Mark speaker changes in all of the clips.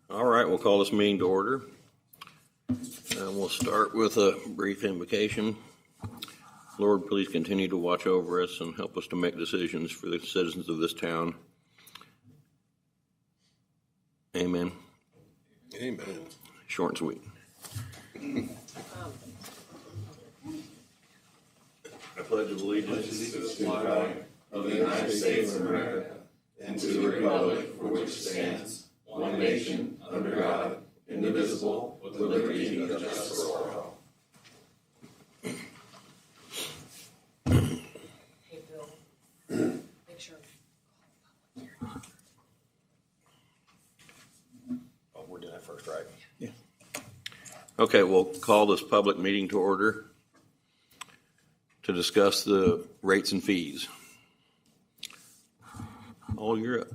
Speaker 1: All right, we'll call this meeting to order. We'll start with a brief invocation. Lord, please continue to watch over us and help us to make decisions for the citizens of this town. Amen.
Speaker 2: Amen.
Speaker 1: Short and sweet. I pledge allegiance
Speaker 3: to the flag of the United States of America and to the republic for which it stands, one nation, under God, indivisible, with liberty and justice for all.
Speaker 4: Hey, Bill, make sure.
Speaker 1: Oh, we're doing that first, right? Yeah. Okay, we'll call this public meeting to order to discuss the rates and fees. All you're up.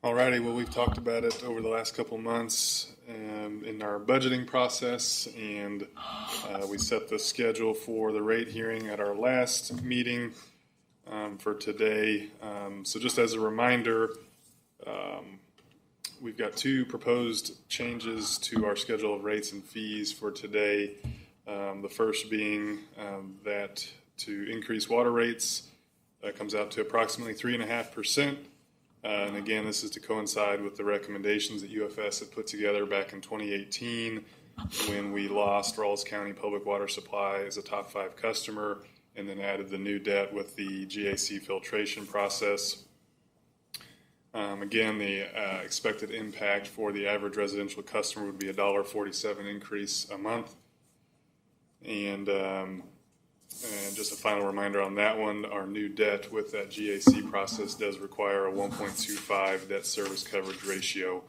Speaker 2: Alrighty, well, we've talked about it over the last couple of months in our budgeting process, and we set the schedule for the rate hearing at our last meeting for today. So just as a reminder, we've got two proposed changes to our schedule of rates and fees for today. The first being that to increase water rates, that comes out to approximately 3.5%. And again, this is to coincide with the recommendations that UFS had put together back in 2018 when we lost Rawls County Public Water Supply as a top 5 customer and then added the new debt with the GAC filtration process. Again, the expected impact for the average residential customer would be a $1.47 increase a month. And just a final reminder on that one, our new debt with that GAC process does require a 1.25 debt service coverage ratio.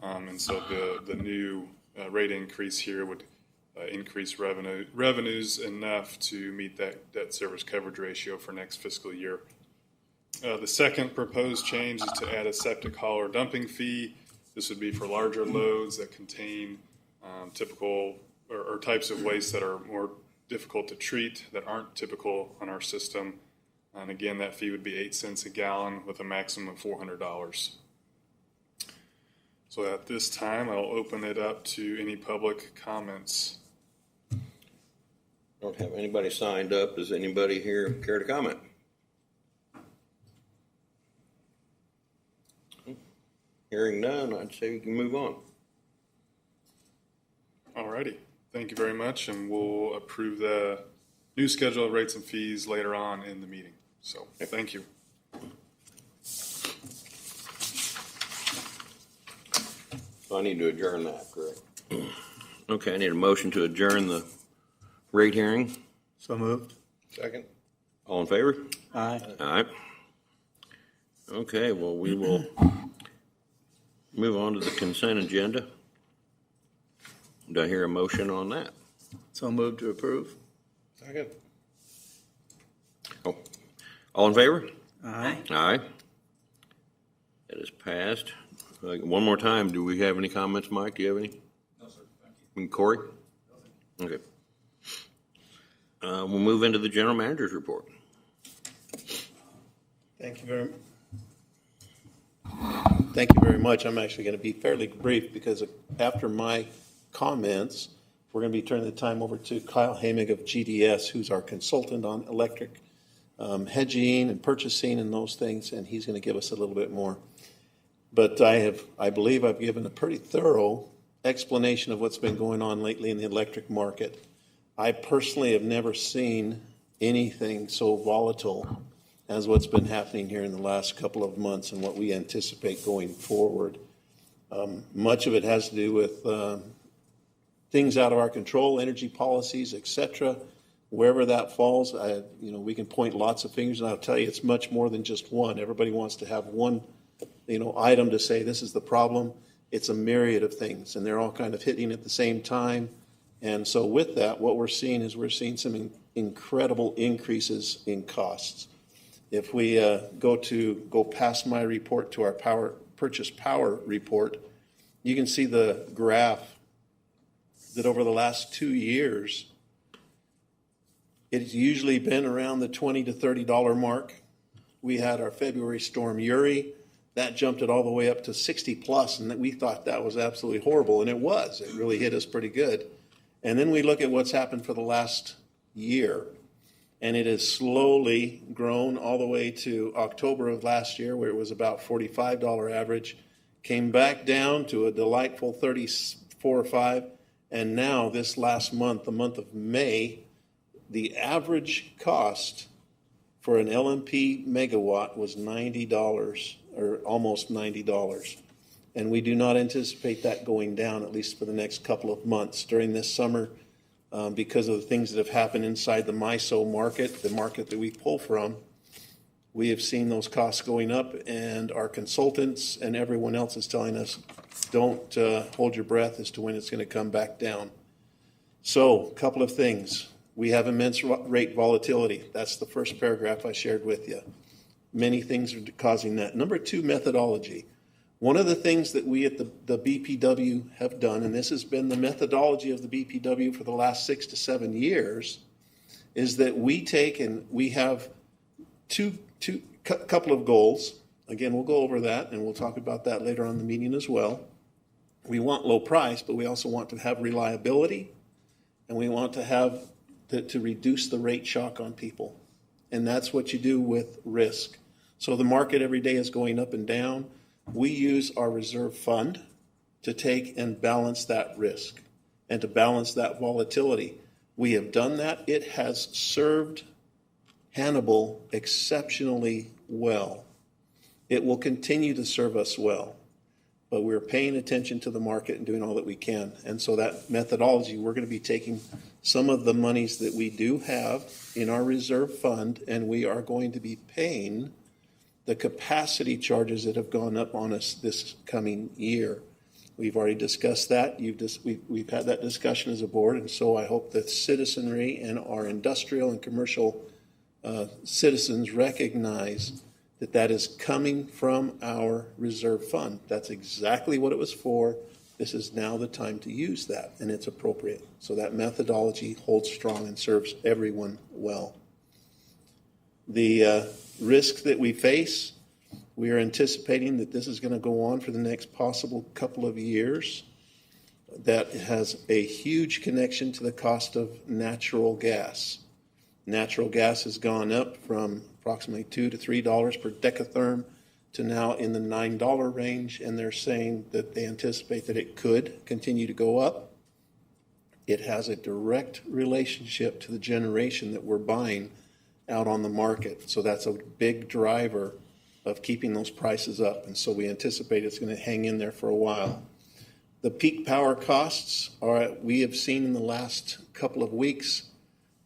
Speaker 2: And so the new rate increase here would increase revenues enough to meet that debt service coverage ratio for next fiscal year. The second proposed change is to add a septic hauler dumping fee. This would be for larger loads that contain typical or types of waste that are more difficult to treat that aren't typical on our system. And again, that fee would be 8 cents a gallon with a maximum of $400. So at this time, I'll open it up to any public comments.
Speaker 1: Don't have anybody signed up. Does anybody here care to comment? Hearing none, I'd say we can move on.
Speaker 2: Alrighty. Thank you very much, and we'll approve the new schedule of rates and fees later on in the meeting. So, thank you.
Speaker 1: So I need to adjourn that, correct? Okay, I need a motion to adjourn the rate hearing.
Speaker 5: So moved.
Speaker 2: Second.
Speaker 1: All in favor?
Speaker 5: Aye.
Speaker 1: Aye. Okay, well, we will move on to the consent agenda. Do I hear a motion on that?
Speaker 5: So moved to approve.
Speaker 2: Second.
Speaker 1: Oh, all in favor?
Speaker 5: Aye.
Speaker 1: Aye. That is passed. One more time, do we have any comments, Mike? Do you have any?
Speaker 3: No, sir. Thank you.
Speaker 1: And Corey? Okay. We'll move into the general manager's report.
Speaker 5: Thank you very much. I'm actually going to be fairly brief because after my comments, we're going to be turning the time over to Kyle Hamig of GDS, who's our consultant on electric hedging and purchasing and those things, and he's going to give us a little bit more. But I believe I've given a pretty thorough explanation of what's been going on lately in the electric market. I personally have never seen anything so volatile as what's been happening here in the last couple of months and what we anticipate going forward. Much of it has to do with things out of our control, energy policies, etc. Wherever that falls, we can point lots of fingers, and I'll tell you, it's much more than just one. Everybody wants to have one, item to say this is the problem. It's a myriad of things, and they're all kind of hitting at the same time. And so with that, what we're seeing is we're seeing some incredible increases in costs. If we go past my report to our purchase power report, you can see the graph that over the last 2 years, it's usually been around the $20 to $30 mark. We had our February storm Uri. That jumped it all the way up to 60 plus, and we thought that was absolutely horrible, and it was. It really hit us pretty good. And then we look at what's happened for the last year, and it has slowly grown all the way to October of last year, where it was about $45 average, came back down to a delightful 34 or 5, and now this last month, the month of May, the average cost for an LMP megawatt was $90 or almost $90. And we do not anticipate that going down, at least for the next couple of months during this summer, because of the things that have happened inside the MISO market, the market that we pull from. We have seen those costs going up, and our consultants and everyone else is telling us, don't hold your breath as to when it's going to come back down. So, a couple of things. We have immense rate volatility. That's the first paragraph I shared with you. Many things are causing that. Number two, methodology. One of the things that we at the BPW have done, and this has been the methodology of the BPW for the last 6 to 7 years, is that we take and we have couple of goals. Again, we'll go over that, and we'll talk about that later on in the meeting as well. We want low price, but we also want to have reliability, and we want to have to reduce the rate shock on people. And that's what you do with risk. So the market every day is going up and down. We use our reserve fund to take and balance that risk and to balance that volatility. We have done that. It has served Hannibal exceptionally well. It will continue to serve us well, but we're paying attention to the market and doing all that we can. And so that methodology, we're going to be taking some of the monies that we do have in our reserve fund, and we are going to be paying the capacity charges that have gone up on us this coming year. We've already discussed that. We've had that discussion as a board, and so I hope that citizenry and our industrial and commercial citizens recognize that that is coming from our reserve fund. That's exactly what it was for. This is now the time to use that, and it's appropriate. So that methodology holds strong and serves everyone well. The risk that we face, we are anticipating that this is going to go on for the next possible couple of years. That has a huge connection to the cost of natural gas. Natural gas has gone up from approximately $2 to $3 per decatherm to now in the $9 range, and they're saying that they anticipate that it could continue to go up. It has a direct relationship to the generation that we're buying out on the market. So that's a big driver of keeping those prices up, and so we anticipate it's going to hang in there for a while. The peak power costs we have seen in the last couple of weeks.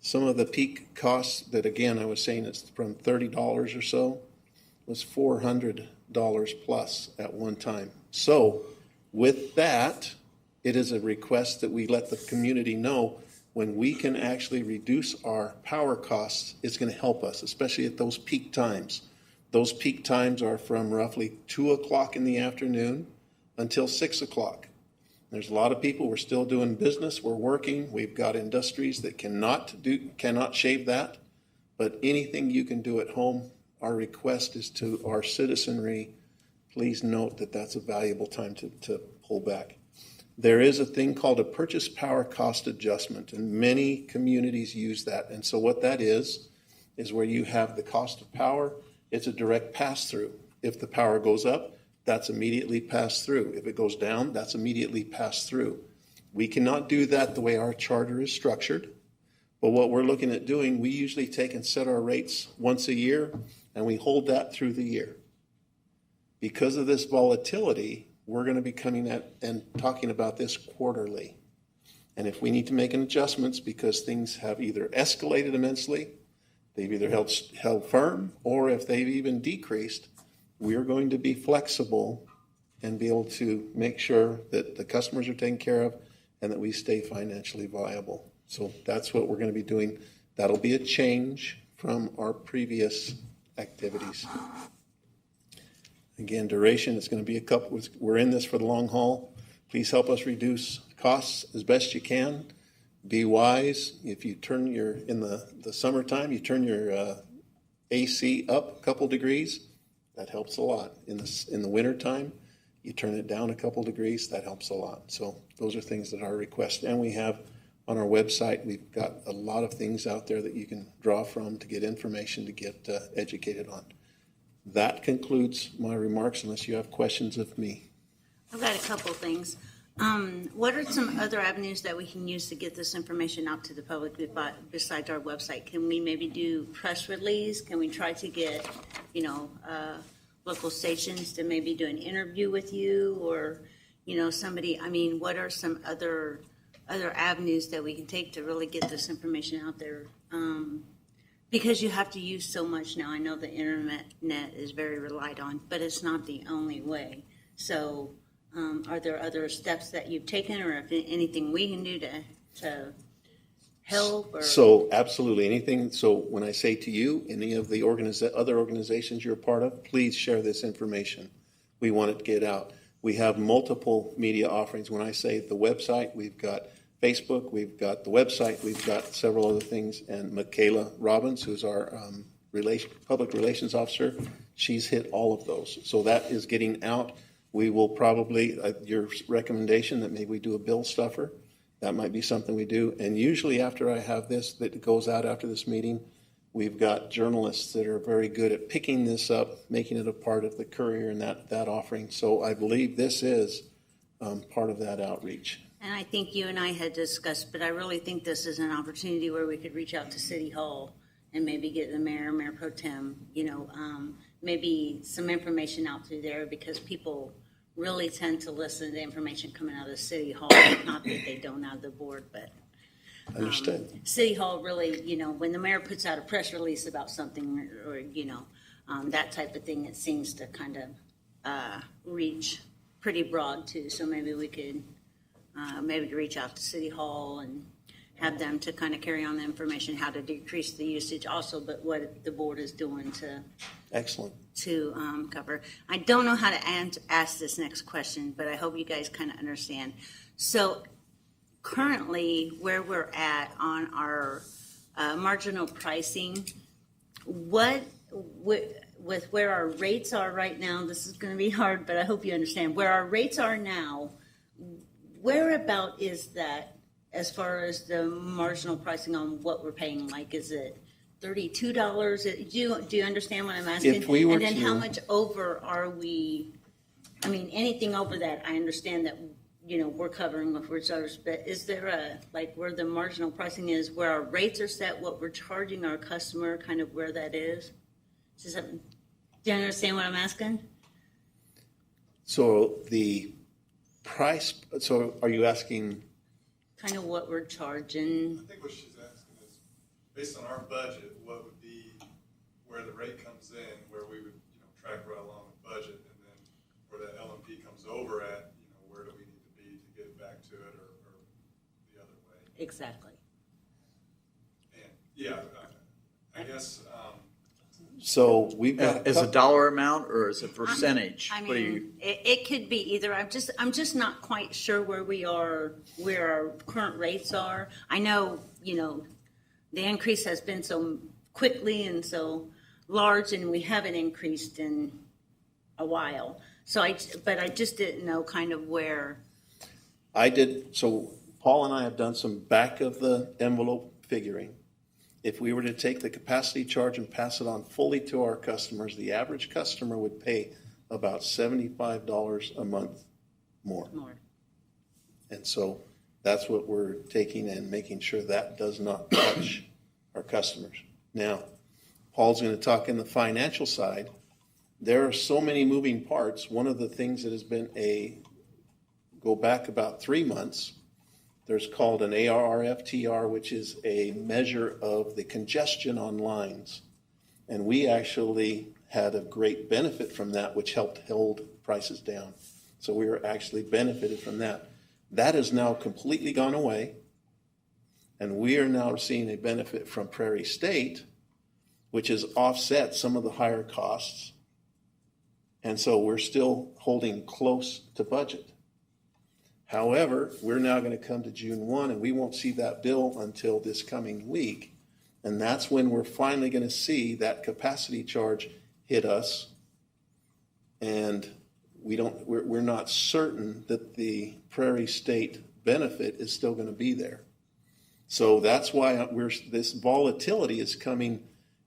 Speaker 5: Some of the peak costs that, again, I was saying it's from $30 or so, was $400 plus at one time. So with that, it is a request that we let the community know when we can actually reduce our power costs, it's going to help us, especially at those peak times. Those peak times are from roughly 2 o'clock in the afternoon until 6 o'clock. There's a lot of people, we're still doing business, we're working, we've got industries that cannot shave that, but anything you can do at home, our request is to our citizenry, please note that that's a valuable time to pull back. There is a thing called a purchase power cost adjustment, and many communities use that. And so what that is where you have the cost of power, it's a direct pass-through. If the power goes up, that's immediately passed through. If it goes down, that's immediately passed through. We cannot do that the way our charter is structured. But what we're looking at doing, we usually take and set our rates once a year, and we hold that through the year. Because of this volatility, we're going to be coming at and talking about this quarterly. And if we need to make adjustments because things have either escalated immensely, they've either held firm, or if they've even decreased, we're going to be flexible and be able to make sure that the customers are taken care of and that we stay financially viable. So that's what we're going to be doing. That'll be a change from our previous activities. Again, duration is going to be we're in this for the long haul. Please help us reduce costs as best you can. Be wise. If you turn in the summertime, you turn your AC up a couple degrees, that helps a lot. In the wintertime, you turn it down a couple degrees, that helps a lot. So those are things that are requested. And we have on our website, we've got a lot of things out there that you can draw from to get information to get educated on. That concludes my remarks, unless you have questions of me.
Speaker 6: I've got a couple of things. What are some other avenues that we can use to get this information out to the public besides our website? Can we maybe do press release? Can we try to get, local stations to maybe do an interview with you, or, somebody? I mean, what are some other avenues that we can take to really get this information out there? Because you have to use so much now. I know the internet is very relied on, but it's not the only way. So are there other steps that you've taken, or if anything we can do to help? Or?
Speaker 5: So absolutely anything. So when I say to you, any of the other organizations you're a part of, please share this information. We want it to get out. We have multiple media offerings. When I say the website, we've got Facebook, we've got the website, we've got several other things. And Michaela Robbins, who's our public relations officer, she's hit all of those. So that is getting out. We will probably, your recommendation that maybe we do a bill stuffer, that might be something we do. And usually after I have this, that goes out after this meeting, we've got journalists that are very good at picking this up, making it a part of the Courier and that offering. So I believe this is part of that outreach.
Speaker 6: And I think you and I had discussed, but I really think this is an opportunity where we could reach out to City Hall and maybe get the mayor pro tem, maybe some information out through there, because people really tend to listen to the information coming out of City Hall. Not that they don't out of the board, but
Speaker 5: Understood.
Speaker 6: City Hall really, when the mayor puts out a press release about something, or that type of thing, it seems to kind of reach pretty broad too. So maybe we could maybe reach out to City Hall and have them to kind of carry on the information, how to decrease the usage also, but what the board is doing to
Speaker 5: Excellent.
Speaker 6: to cover. I don't know how to ask this next question, but I hope you guys kind of understand. So currently, where we're at on our marginal pricing, with where our rates are right now, this is going to be hard, but I hope you understand. Where our rates are now, whereabout is that as far as the marginal pricing on what we're paying? Like, is it $32? Do you understand what I'm asking?
Speaker 5: If we were
Speaker 6: and then
Speaker 5: to-
Speaker 6: how much over are we? I mean, anything over that, I understand that, we're covering with reserves, but is there where the marginal pricing is, where our rates are set, what we're charging our customer, kind of where that is? Do you understand what I'm asking?
Speaker 5: So the price, so are you asking?
Speaker 6: Kind of what we're charging.
Speaker 2: I think what she's asking is, based on our budget, what would be where the rate comes in, where we would, track right along the budget, and then where that LMP comes over at, where do we need to be to get back to it, or the other way?
Speaker 6: Exactly.
Speaker 2: And yeah, I guess.
Speaker 5: So we've got
Speaker 7: Is a dollar amount or is it percentage?
Speaker 6: I
Speaker 7: What do you?
Speaker 6: mean, it could be either. I'm just not quite sure where we are, where our current rates are. I know, the increase has been so quickly and so large, and we haven't increased in a while. But I just didn't know kind of where.
Speaker 5: I did. So Paul and I have done some back of the envelope figuring. If we were to take the capacity charge and pass it on fully to our customers, the average customer would pay about $75 a month more. And so that's what we're taking and making sure that does not touch our customers. Now, Paul's going to talk in the financial side. There are so many moving parts. One of the things that has been go back about 3 months, there's called an ARRFTR, which is a measure of the congestion on lines. And we actually had a great benefit from that, which helped hold prices down. So we were actually benefited from that. That has now completely gone away. And we are now seeing a benefit from Prairie State, which has offset some of the higher costs. And so we're still holding close to budget. However, we're now going to come to June 1, and we won't see that bill until this coming week. And that's when we're finally going to see that capacity charge hit us. And we're not certain that the Prairie State benefit is still going to be there. So that's why this volatility is coming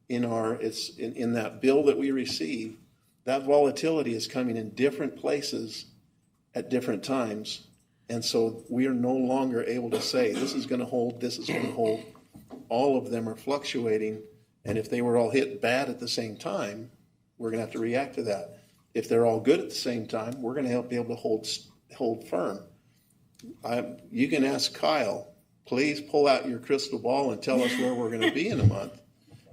Speaker 5: in that bill that we receive. That volatility is coming in different places at different times. And so we are no longer able to say, this is going to hold, this is going to hold. All of them are fluctuating. And if they were all hit bad at the same time, we're going to have to react to that. If they're all good at the same time, we're going to be able to hold firm. You can ask Kyle, please pull out your crystal ball and tell us where we're going to be in a month.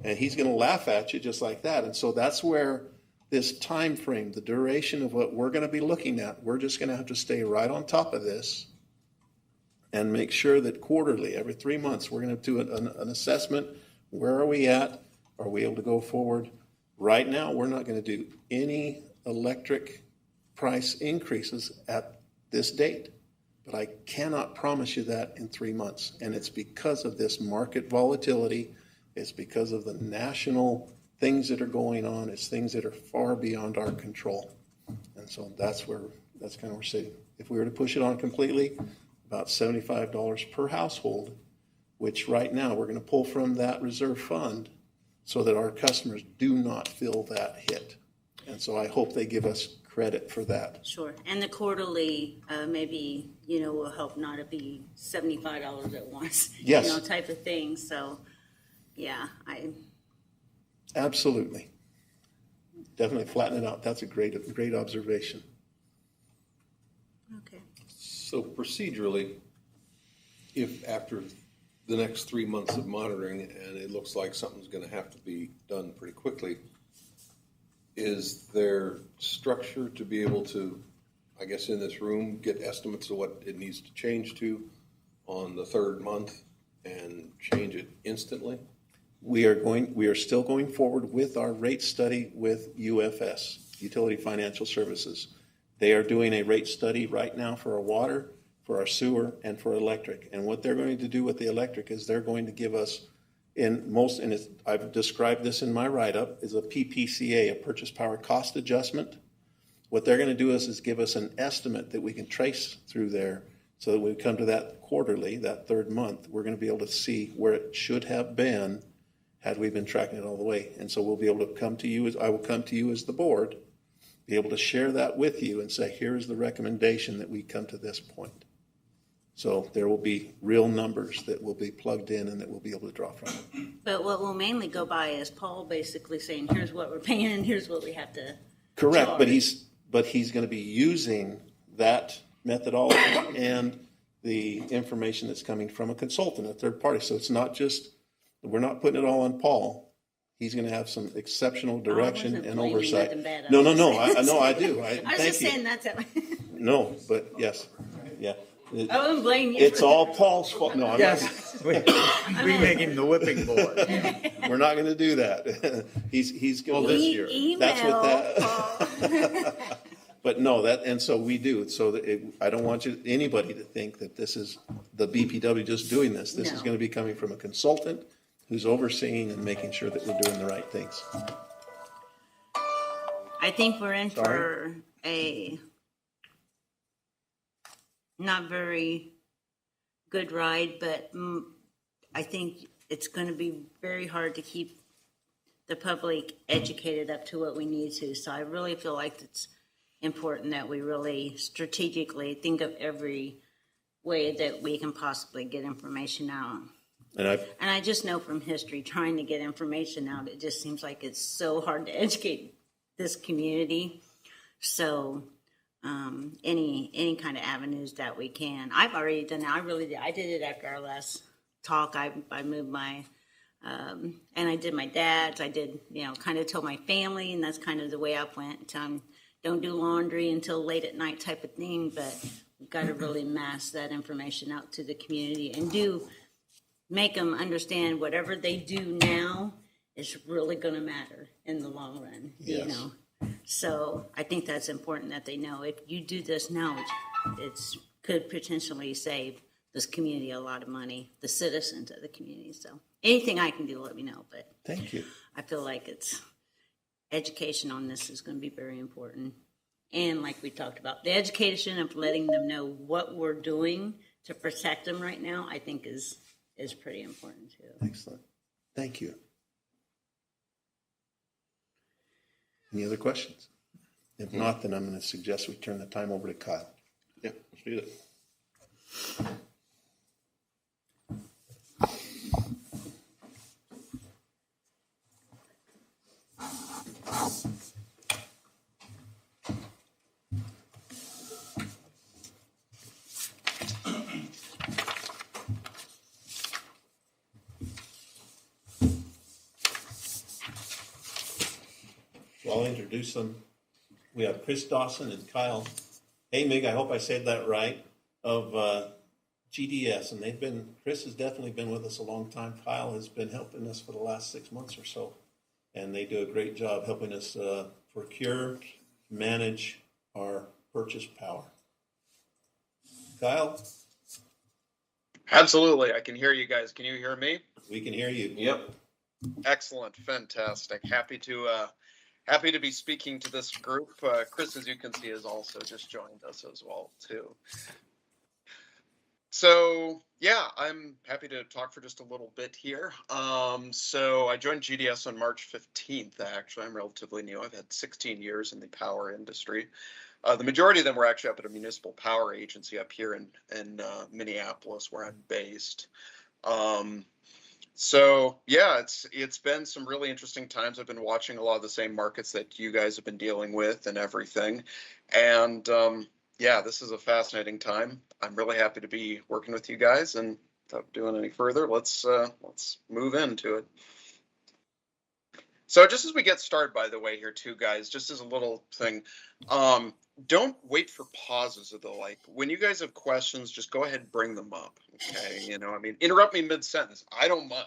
Speaker 5: And he's going to laugh at you just like that. And so that's where this time frame, the duration of what we're going to be looking at, we're just going to have to stay right on top of this and make sure that quarterly, every 3 months, we're going to do an assessment. Where are we at? Are we able to go forward? Right now, we're not going to do any electric price increases at this date. But I cannot promise you that in 3 months. And it's because of this market volatility. It's because of the national things that are going on. It's things that are far beyond our control. And so that's kind of where we're sitting. If we were to push it on completely, about $75 per household, which right now we're going to pull from that reserve fund so that our customers do not feel that hit. And so I hope they give us credit for that.
Speaker 6: Sure. And the quarterly, maybe, will help not to be $75 at once.
Speaker 5: Yes.
Speaker 6: Type of thing. So, yeah,
Speaker 5: Absolutely. Definitely flatten it out. That's a great observation.
Speaker 6: Okay.
Speaker 8: So procedurally, if after the next 3 months of monitoring and it looks like something's going to have to be done pretty quickly, is there structure to be able to, I guess, in this room, get estimates of what it needs to change to on the third month and change it instantly?
Speaker 5: We are still going forward with our rate study with UFS, Utility Financial Services. They are doing a rate study right now for our water, for our sewer, and for electric. And what they're going to do with the electric is they're going to give us I've described this in my write-up, is a PPCA, a purchase power cost adjustment. What they're going to do is give us an estimate that we can trace through there so that when we come to that quarterly, that third month, we're going to be able to see where it should have been had we been tracking it all the way. And so we'll be able to I will come to you as the board, be able to share that with you and say, here's the recommendation that we come to this point. So there will be real numbers that will be plugged in and that we'll be able to draw from.
Speaker 6: But what we'll mainly go by is Paul basically saying, here's what we're paying and here's what we have to
Speaker 5: Correct,
Speaker 6: charge.
Speaker 5: but he's going to be using that methodology and the information that's coming from a consultant, a third party. So it's not just, we're not putting it all on Paul. He's going to have some exceptional direction
Speaker 6: wasn't
Speaker 5: and
Speaker 6: blaming
Speaker 5: oversight.
Speaker 6: nothing bad.
Speaker 5: No, I do.
Speaker 6: I was
Speaker 5: Thank
Speaker 6: just
Speaker 5: you.
Speaker 6: saying that's it.
Speaker 5: No, but yes, yeah.
Speaker 6: I wouldn't blame you.
Speaker 5: It's all Paul's fault. No, I'm
Speaker 7: Yes, we make him the whipping boy.
Speaker 5: not. We're not going to do that. He's going to
Speaker 7: this year.
Speaker 6: Email
Speaker 5: That's what
Speaker 6: Paul.
Speaker 5: But no, and so we do. So I don't want anybody to think that this is the BPW just doing this. This is
Speaker 6: No.
Speaker 5: going to be coming from a consultant who's overseeing and making sure that we're doing the right things.
Speaker 6: I think we're in for a not very good ride, but I think it's going to be very hard to keep the public educated up to what we need to. So I really feel like it's important that we really strategically think of every way that we can possibly get information out.
Speaker 5: And
Speaker 6: I just know from history, trying to get information out, it just seems like it's so hard to educate this community. So any kind of avenues that we can. I've already done it. I did it after our last talk. I moved my, and I did my dad's. I did, kind of told my family, and that's kind of the way I went. don't do laundry until late at night type of thing, but we've got to really mass that information out to the community and make them understand whatever they do now is really going to matter in the long run, you
Speaker 5: Yes.
Speaker 6: know? So I think that's important that they know if you do this now, it's could potentially save this community a lot of money, the citizens of the community. So anything I can do, let me know. But
Speaker 5: Thank you.
Speaker 6: I feel like education on this is going to be very important. And like we talked about, the education of letting them know what we're doing to protect them right now, I think is pretty important too.
Speaker 5: Excellent. Thank you. Any other questions? If not, then I'm going to suggest we turn the time over to Kyle.
Speaker 1: Yeah, let's do that.
Speaker 5: So I'll introduce them. We have Chris Dawson and Kyle Hamig, I hope I said that right, of GDS. And Chris has definitely been with us a long time. Kyle has been helping us for the last 6 months or so. And they do a great job helping us procure, manage our purchase power. Kyle?
Speaker 9: Absolutely. I can hear you guys. Can you hear me?
Speaker 5: We can hear you.
Speaker 1: Yep.
Speaker 9: Excellent. Fantastic. Happy to be speaking to this group. Chris, as you can see, has also just joined us as well, too. So, yeah, I'm happy to talk for just a little bit here. So I joined GDS on March 15th, actually. I'm relatively new. I've had 16 years in the power industry. The majority of them were actually up at a municipal power agency up here in Minneapolis, where I'm based. So yeah, it's been some really interesting times. I've been watching a lot of the same markets that you guys have been dealing with and everything. And yeah, this is a fascinating time. I'm really happy to be working with you guys, and without doing any further, let's move into it. So just as we get started, by the way, here too, guys, just as a little thing, don't wait for pauses or the like. When you guys have questions, just go ahead and bring them up. Okay, interrupt me mid-sentence. I don't mind.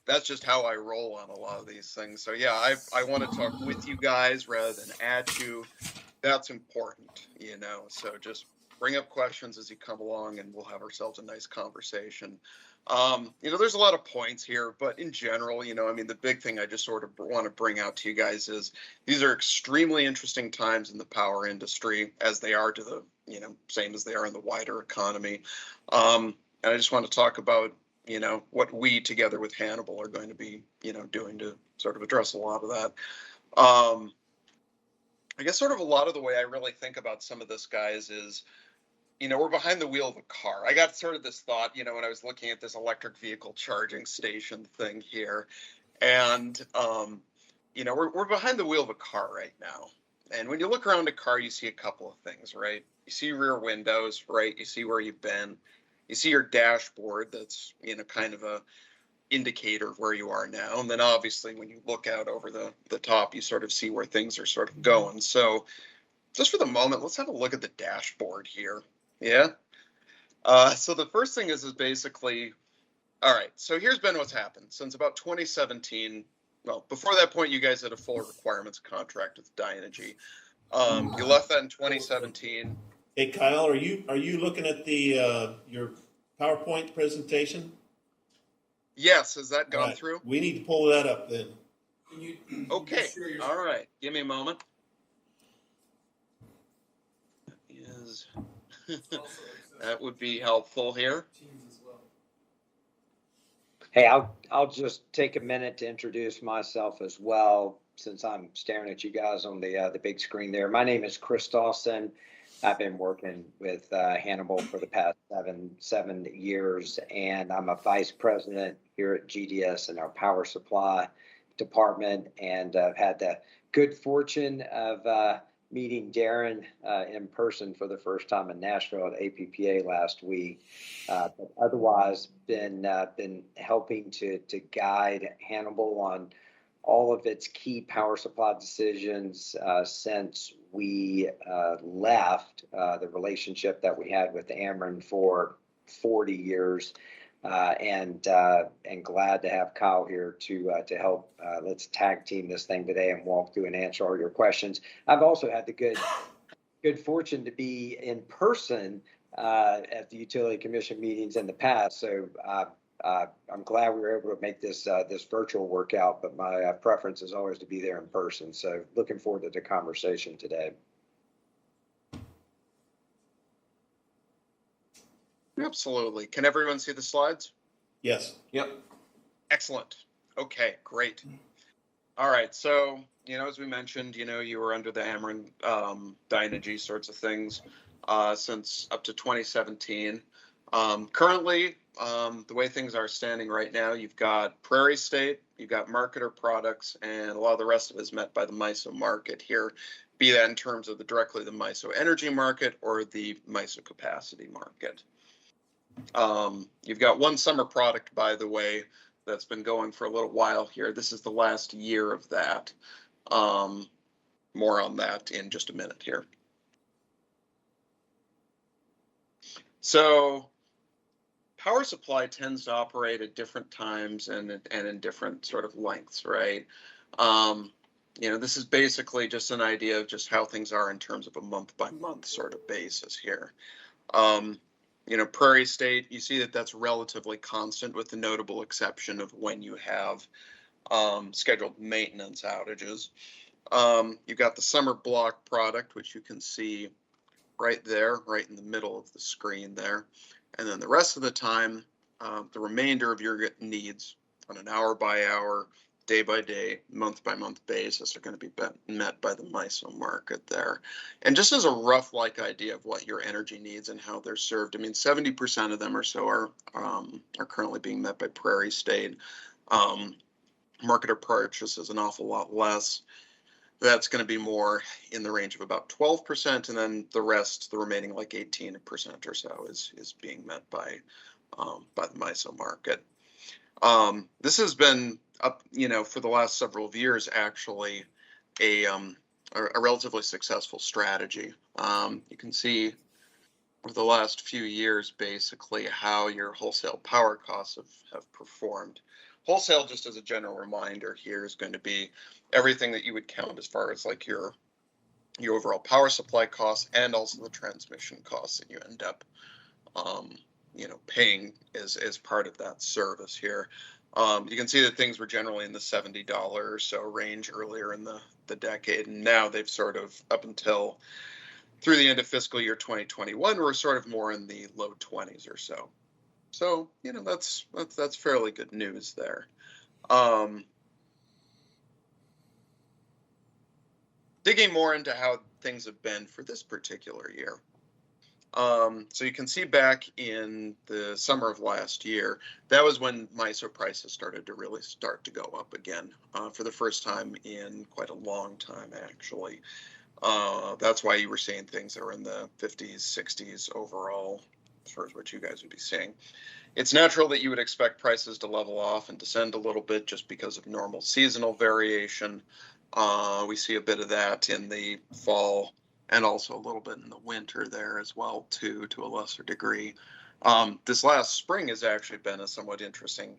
Speaker 9: That's just how I roll on a lot of these things. So yeah, I want to talk with you guys rather than at you. That's important, So just bring up questions as you come along, and we'll have ourselves a nice conversation. There's a lot of points here, but in general, the big thing I just sort of want to bring out to you guys is these are extremely interesting times in the power industry, as they are to the, same as they are in the wider economy. And I just want to talk about, what we together with Hannibal are going to be, doing to sort of address a lot of that. I guess sort of a lot of the way I really think about some of this, guys, is, we're behind the wheel of a car. I got sort of this thought, when I was looking at this electric vehicle charging station thing here. And, we're behind the wheel of a car right now. And when you look around a car, you see a couple of things, right? You see rear windows, right? You see where you've been. You see your dashboard that's, kind of a indicator of where you are now. And then obviously when you look out over the top, you sort of see where things are sort of going. So just for the moment, let's have a look at the dashboard here. Yeah. So the first thing is basically, all right, so here's been what's happened since about 2017. Well, before that point, you guys had a full requirements contract with Dynegy. You left that in 2017.
Speaker 5: Hey, Kyle, are you looking at your PowerPoint presentation?
Speaker 9: Yes, has that gone
Speaker 5: Right.
Speaker 9: through?
Speaker 5: We need to pull that up then.
Speaker 9: Okay, all right, give me a moment. That would be helpful here.
Speaker 10: Hey, I'll just take a minute to introduce myself as well, since I'm staring at you guys on the big screen there. My name is Chris Dawson. I've been working with Hannibal for the past seven years, and I'm a vice president here at GDS in our power supply department. And I've had the good fortune of meeting Darren in person for the first time in Nashville at APPA last week. But otherwise, been helping to guide Hannibal on all of its key power supply decisions since we left the relationship that we had with Ameren for 40 years. And glad to have Kyle here to help. Let's tag team this thing today and walk through and answer all your questions. I've also had the good fortune to be in person at the Utility Commission meetings in the past. So I'm glad we were able to make this virtual workout, but my preference is always to be there in person. So looking forward to the conversation today.
Speaker 9: Absolutely. Can everyone see the slides?
Speaker 5: Yes.
Speaker 8: Yep.
Speaker 9: Excellent. Okay, great. All right. So, as we mentioned, you were under the Ameren Dynegy sorts of things since up to 2017. Currently, the way things are standing right now, you've got Prairie State, you've got marketer products, and a lot of the rest of it is met by the MISO market here, be that in terms of directly the MISO energy market or the MISO capacity market. You've got one summer product, by the way, that's been going for a little while here. This is the last year of that. More on that in just a minute here. So power supply tends to operate at different times and in different sort of lengths, right? This is basically just an idea of just how things are in terms of a month by month sort of basis here. Prairie State, you see that that's relatively constant with the notable exception of when you have scheduled maintenance outages. You've got the summer block product, which you can see right there, right in the middle of the screen there. And then the rest of the time, the remainder of your needs on an hour by hour, day by day, month by month basis are going to be met by the MISO market there. And just as a rough idea of what your energy needs and how they're served, 70% of them or so are currently being met by Prairie State. Marketer purchases an awful lot less. That's going to be more in the range of about 12%, and then the rest, the remaining 18% or so, is being met by the MISO market. This has been up, for the last several years, actually, a relatively successful strategy. You can see over the last few years, basically, how your wholesale power costs have performed. Wholesale, just as a general reminder here, is going to be everything that you would count as far as your overall power supply costs and also the transmission costs that you end up paying as part of that service here. You can see that things were generally in the $70 or so range earlier in the decade, and now they've sort of, up until through the end of fiscal year 2021, we're sort of more in the low 20s or so. So, that's fairly good news there. Digging more into how things have been for this particular year. So you can see back in the summer of last year, that was when MISO prices started to really start to go up again for the first time in quite a long time, actually. That's why you were seeing things that were in the 50s, 60s overall, as far as what you guys would be seeing. It's natural that you would expect prices to level off and descend a little bit just because of normal seasonal variation. We see a bit of that in the fall and also a little bit in the winter there as well, too, to a lesser degree. This last spring has actually been a somewhat interesting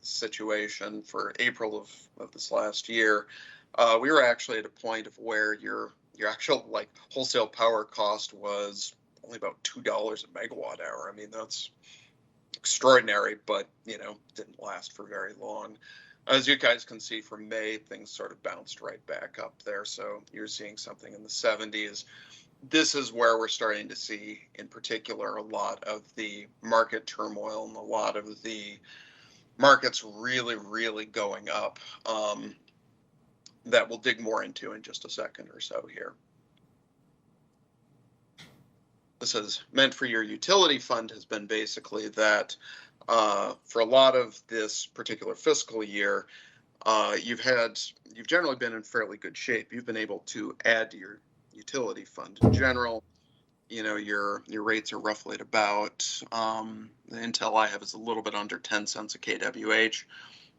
Speaker 9: situation. For April of this last year, we were actually at a point of where your actual wholesale power cost was only about $2 a megawatt hour. That's extraordinary, but didn't last for very long. As you guys can see, from May, things sort of bounced right back up there. So you're seeing something in the 70s. This is where we're starting to see, in particular, a lot of the market turmoil and a lot of the markets really, really going up, that we'll dig more into in just a second or so here. This is meant for your utility fund has been basically that for a lot of this particular fiscal year, you've generally been in fairly good shape. You've been able to add to your utility fund in general. Your rates are roughly at about, the intel I have is a little bit under 10 cents a kWh.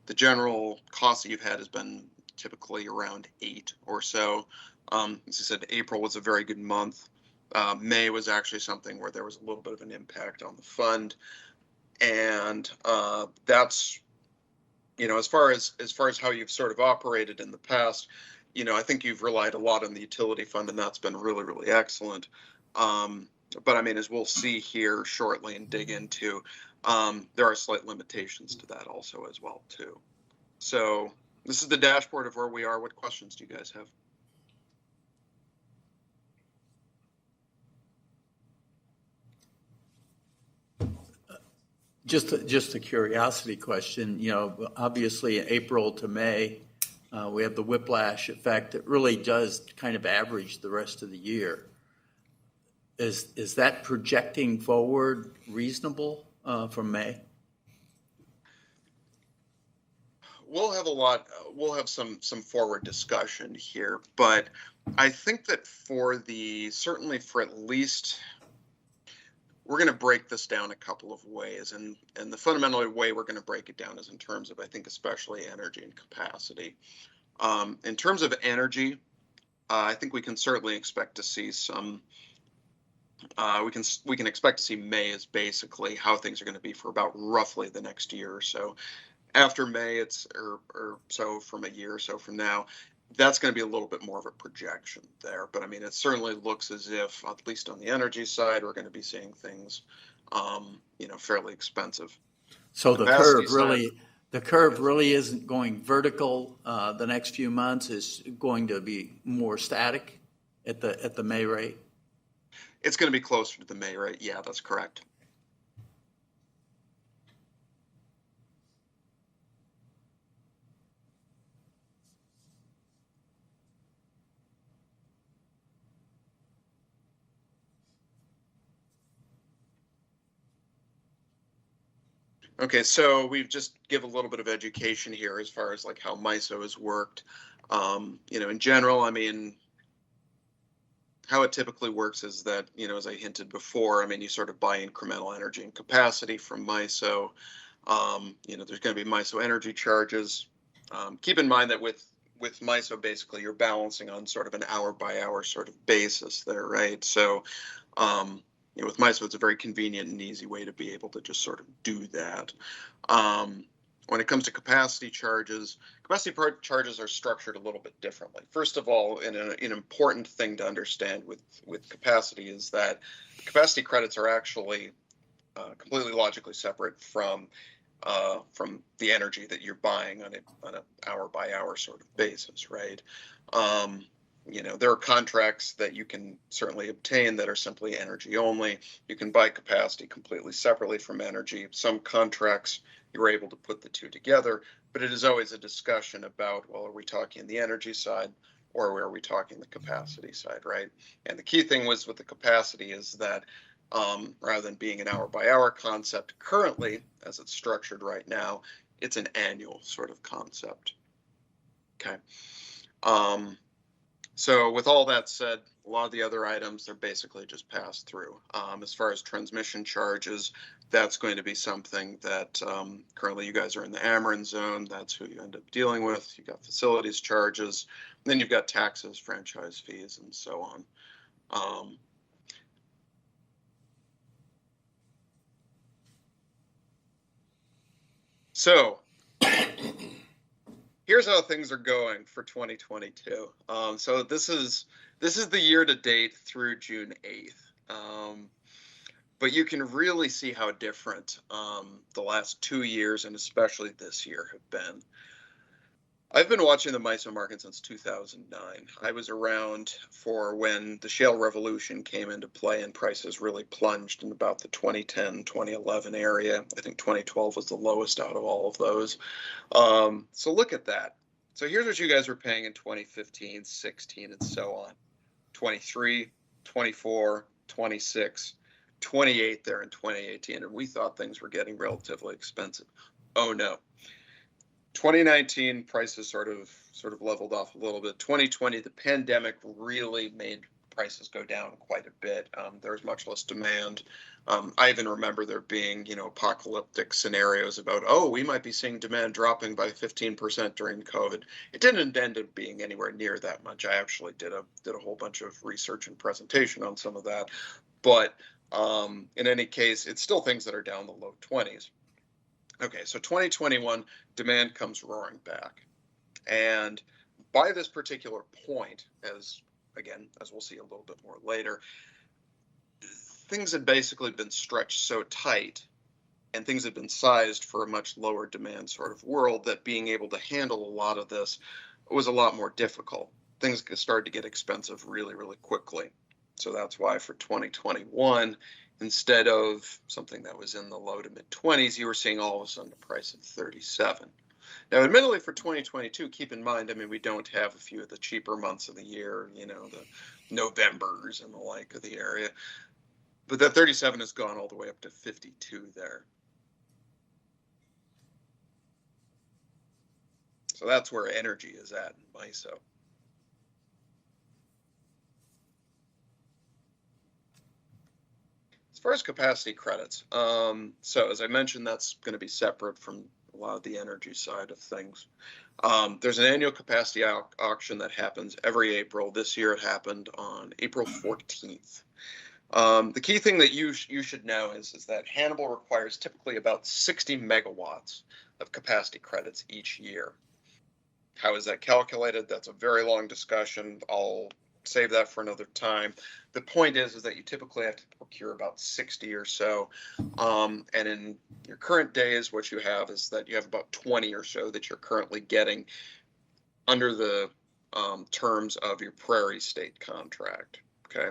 Speaker 9: The general cost that you've had has been typically around 8 or so. As I said, April was a very good month. May was actually something where there was a little bit of an impact on the fund, and that's, as far as how you've sort of operated in the past, I think you've relied a lot on the utility fund, and that's been really, really excellent. But I mean, as we'll see here shortly and dig into, there are slight limitations to that also as well too. So this is the dashboard of where we are. What questions do you guys have?
Speaker 7: Just a curiosity question, obviously April to May, we have the whiplash effect that really does kind of average the rest of the year. Is that projecting forward reasonable from May?
Speaker 9: We'll have some forward discussion here, but I think that certainly for at least, we're going to break this down a couple of ways, and the fundamental way we're going to break it down is in terms of, I think, especially energy and capacity. In terms of energy, I think we can certainly expect to see some. We can expect to see May as basically how things are going to be for about roughly the next year or so. After May, it's or so from a year or so from now, that's going to be a little bit more of a projection there. But I mean, it certainly looks as if, at least on the energy side, we're going to be seeing things, fairly expensive.
Speaker 7: So the curve really isn't going vertical. The next few months is going to be more static at the May rate.
Speaker 9: It's going to be closer to the May rate. Yeah, that's correct. Okay, so we just give a little bit of education here as far as like how MISO has worked. In general, I mean, how it typically works is that, as I hinted before, I mean, you sort of buy incremental energy and capacity from MISO. There's going to be MISO energy charges. Keep in mind that with MISO, basically, you're balancing on sort of an hour-by-hour sort of basis there, right? So, with MISO, it's a very convenient and easy way to be able to just sort of do that. When it comes to capacity charges are structured a little bit differently. First of all, an important thing to understand with capacity is that capacity credits are actually completely logically separate from the energy that you're buying on an hour-by-hour sort of basis, right? There are contracts that you can certainly obtain that are simply energy only. You can buy capacity completely separately from energy. Some contracts, you're able to put the two together, but it is always a discussion about, well, are we talking the energy side or are we talking the capacity side, right? And the key thing with the capacity is that rather than being an hour-by-hour concept currently, as it's structured right now, it's an annual sort of concept. Okay. So with all that said, a lot of the other items, they're basically just passed through. As far as transmission charges, that's going to be something that currently you guys are in the Ameren zone. That's who you end up dealing with. You've got facilities charges. Then you've got taxes, franchise fees, and so on. So here's how things are going for 2022. So this is the year to date through June 8th. But you can really see how different the last 2 years and especially this year have been. I've been watching the MISO market since 2009. I was around for when the shale revolution came into play and prices really plunged in about the 2010, 2011 area. I think 2012 was the lowest out of all of those. So look at that. So here's what you guys were paying in 2015, 16, and so on. 23, 24, 26, 28 there in 2018, and we thought things were getting relatively expensive. Oh no. 2019 prices sort of leveled off a little bit. 2020, the pandemic really made prices go down quite a bit. There's much less demand. I even remember there being, apocalyptic scenarios about, oh, we might be seeing demand dropping by 15% during COVID. It didn't end up being anywhere near that much. I actually did a whole bunch of research and presentation on some of that. But in any case, it's still things that are down the low 20s. Okay, so 2021, demand comes roaring back. And by this particular point, as we'll see a little bit more later, things had basically been stretched so tight and things had been sized for a much lower demand sort of world that being able to handle a lot of this was a lot more difficult. Things started to get expensive really, really quickly. So that's why for 2021, instead of something that was in the low to mid 20s, you were seeing all of a sudden a price of 37. Now, admittedly, for 2022, keep in mind, I mean, we don't have a few of the cheaper months of the year, the Novembers and the like of the area. But that 37 has gone all the way up to 52 there. So that's where energy is at in MISO. As far as capacity credits, so as I mentioned, that's going to be separate from a lot of the energy side of things. There's an annual capacity auction that happens every April. This year it happened on April 14th. The key thing that you should know is that Hannibal requires typically about 60 megawatts of capacity credits each year. How is that calculated? That's a very long discussion. I'll save that for another time. The point is that you typically have to procure about 60 or so. And in your current days, what you have is that you have about 20 or so that you're currently getting under the terms of your Prairie State contract. Okay.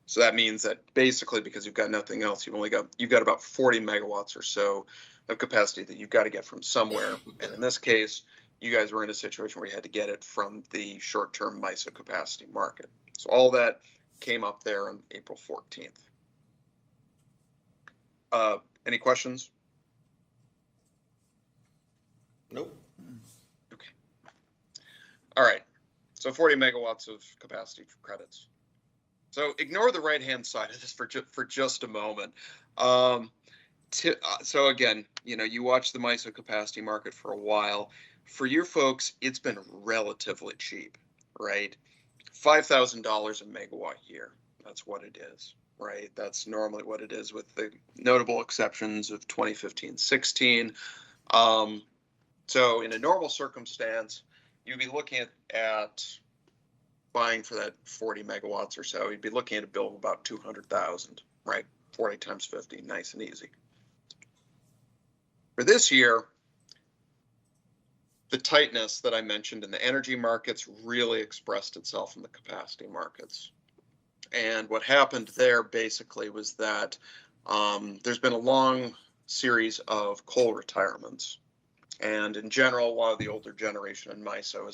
Speaker 9: So that means that basically, because you've got nothing else, you've got about 40 megawatts or so of capacity that you've got to get from somewhere. And in this case, you guys were in a situation where you had to get it from the short-term MISO capacity market. So all that came up there on April 14th. Any questions?
Speaker 8: Nope.
Speaker 9: Okay. All right. So 40 megawatts of capacity credits. So ignore the right-hand side of this for just a moment. So again, you watch the MISO capacity market for a while. For you folks, it's been relatively cheap, right? $5,000 a megawatt year. That's what it is, right? That's normally what it is, with the notable exceptions of 2015-16. So in a normal circumstance, you'd be looking at buying for that 40 megawatts or so. You'd be looking at a bill of about 200,000, right? 40 times 50, nice and easy. For this year, the tightness that I mentioned in the energy markets really expressed itself in the capacity markets. And what happened there basically was that there's been a long series of coal retirements. And in general, a lot of the older generation in MISO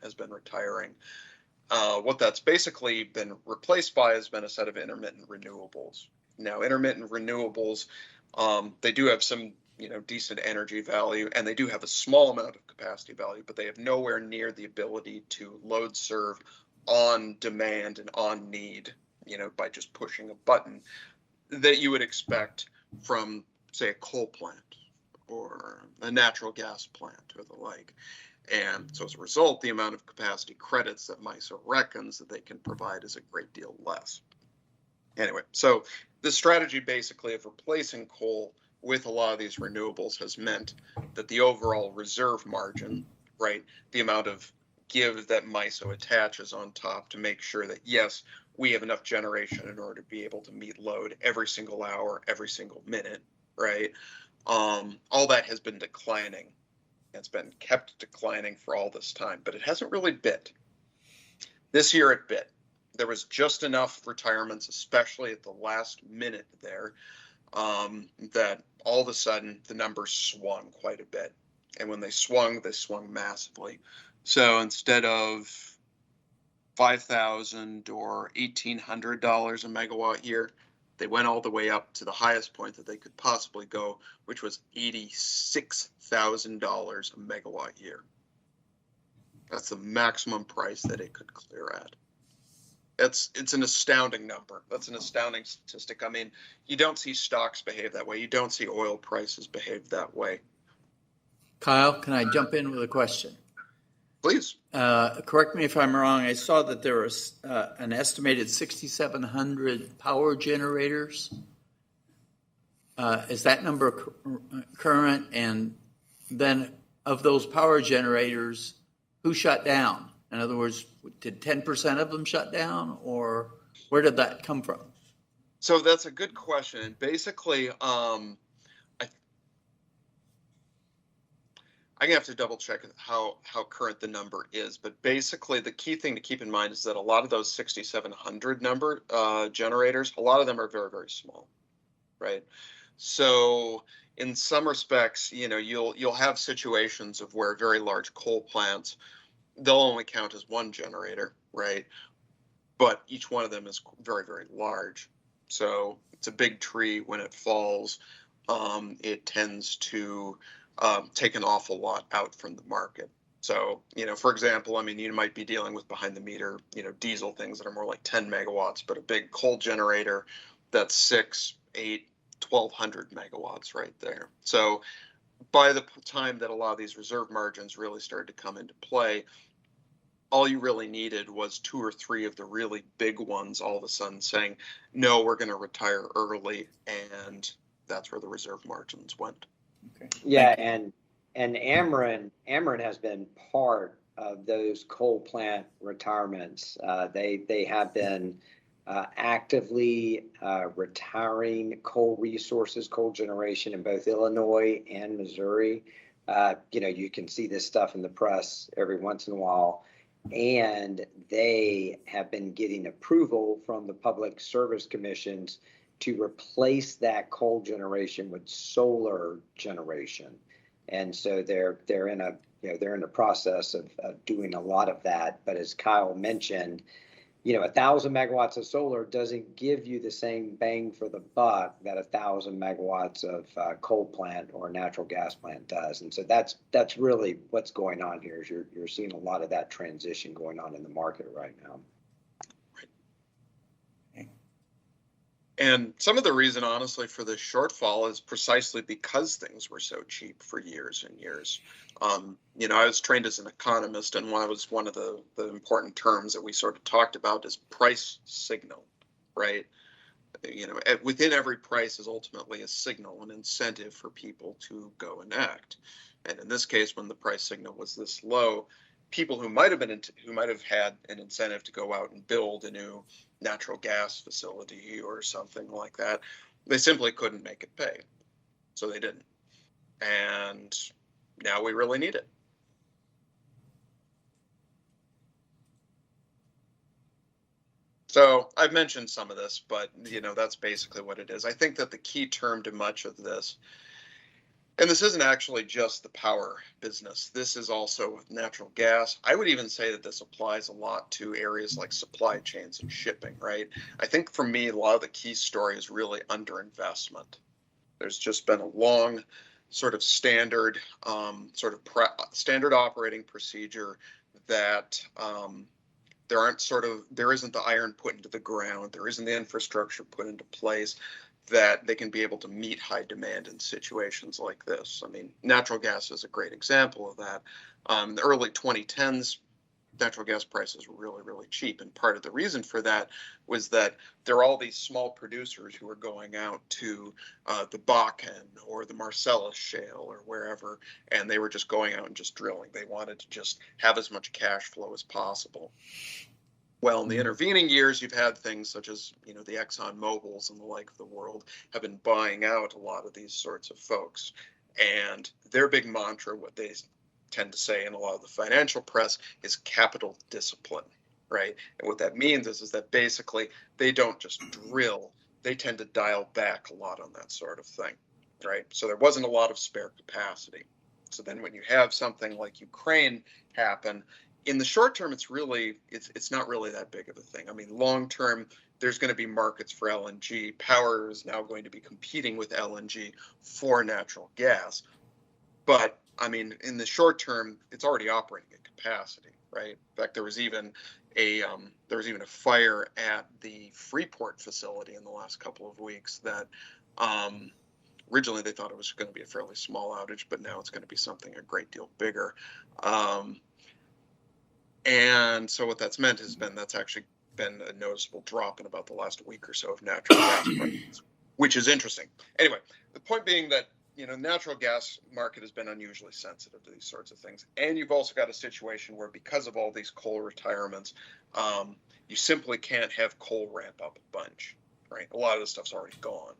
Speaker 9: has been retiring. What that's basically been replaced by has been a set of intermittent renewables. Now, intermittent renewables, they do have some decent energy value, and they do have a small amount of capacity value, but they have nowhere near the ability to load serve on demand and on need, by just pushing a button that you would expect from, say, a coal plant or a natural gas plant or the like. And so as a result, the amount of capacity credits that MISO reckons that they can provide is a great deal less. Anyway, so the strategy basically of replacing coal with a lot of these renewables has meant that the overall reserve margin, right, the amount of give that MISO attaches on top to make sure that, yes, we have enough generation in order to be able to meet load every single hour, every single minute, right? All that has been declining. It's been kept declining for all this time, but it hasn't really bit. This year it bit. There was just enough retirements, especially at the last minute there, that all of a sudden the numbers swung quite a bit. And when they swung massively. So instead of $5,000 or $1,800 a megawatt year, they went all the way up to the highest point that they could possibly go, which was $86,000 a megawatt year. That's the maximum price that it could clear at. It's an astounding number. That's an astounding statistic. I mean, you don't see stocks behave that way. You don't see oil prices behave that way.
Speaker 7: Kyle, can I jump in with a question?
Speaker 9: Please.
Speaker 7: Correct me if I'm wrong. I saw that there was an estimated 6,700 power generators. Is that number current? And then of those power generators, who shut down? In other words, did 10% of them shut down, or where did that come from?
Speaker 9: So that's a good question. Basically, I'm gonna have to double check how current the number is, but basically the key thing to keep in mind is that a lot of those 6,700 number generators, a lot of them are very, very small, right? So in some respects, you'll have situations of where very large coal plants, they'll only count as one generator, right? But each one of them is very, very large. So it's a big tree. When it falls, it tends to take an awful lot out from the market. So, for example, I mean, you might be dealing with behind the meter, diesel things that are more like 10 megawatts, but a big coal generator that's 6, 8, 1,200 megawatts right there. So by the time that a lot of these reserve margins really started to come into play, all you really needed was 2 or 3 of the really big ones all of a sudden saying, no, we're going to retire early. And that's where the reserve margins went.
Speaker 7: Okay.
Speaker 10: Yeah, and Ameren has been part of those coal plant retirements. They have been actively retiring coal resources, coal generation in both Illinois and Missouri. You can see this stuff in the press every once in a while. And they have been getting approval from the public service commissions to replace that coal generation with solar generation. And so they're in a process of doing a lot of that. But as Kyle mentioned, 1,000 megawatts of solar doesn't give you the same bang for the buck that 1,000 megawatts of coal plant or natural gas plant does. And so that's really what's going on here. Is you're seeing a lot of that transition going on in the market right now.
Speaker 9: And some of the reason, honestly, for the shortfall is precisely because things were so cheap for years and years. I was trained as an economist, and one of the important terms that we sort of talked about is price signal, right? Within every price is ultimately a signal, an incentive for people to go and act. And in this case, when the price signal was this low, people who might have had an incentive to go out and build a new natural gas facility or something like that, they simply couldn't make it pay. So they didn't. And now we really need it. So I've mentioned some of this, but that's basically what it is. I think that the key term to much of this, and this isn't actually just the power business. This is also with natural gas. I would even say that this applies a lot to areas like supply chains and shipping, right? I think for me, a lot of the key story is really underinvestment. There's just been a long sort of standard operating procedure that there isn't the iron put into the ground. There isn't the infrastructure put into place that they can be able to meet high demand in situations like this. I mean, natural gas is a great example of that. The early 2010s, natural gas prices were really, really cheap. And part of the reason for that was that there are all these small producers who are going out to the Bakken or the Marcellus shale or wherever, and they were just going out and just drilling. They wanted to just have as much cash flow as possible. Well, in the intervening years, you've had things such as, the Exxon Mobils and the like of the world have been buying out a lot of these sorts of folks. And their big mantra, what they tend to say in a lot of the financial press, is capital discipline, right? And what that means is that basically they don't just drill, they tend to dial back a lot on that sort of thing, right? So there wasn't a lot of spare capacity. So then when you have something like Ukraine happen, in the short term, it's not really that big of a thing. I mean, long term, there's going to be markets for LNG. Power is now going to be competing with LNG for natural gas. But I mean, in the short term, it's already operating at capacity, right? In fact, there was even there was even a fire at the Freeport facility in the last couple of weeks that originally they thought it was going to be a fairly small outage, but now it's going to be something a great deal bigger. And so what that's meant has been that's actually been a noticeable drop in about the last week or so of natural gas prices, which is interesting. Anyway, the point being that natural gas market has been unusually sensitive to these sorts of things, and you've also got a situation where because of all these coal retirements, you simply can't have coal ramp up a bunch, right? A lot of this stuff's already gone,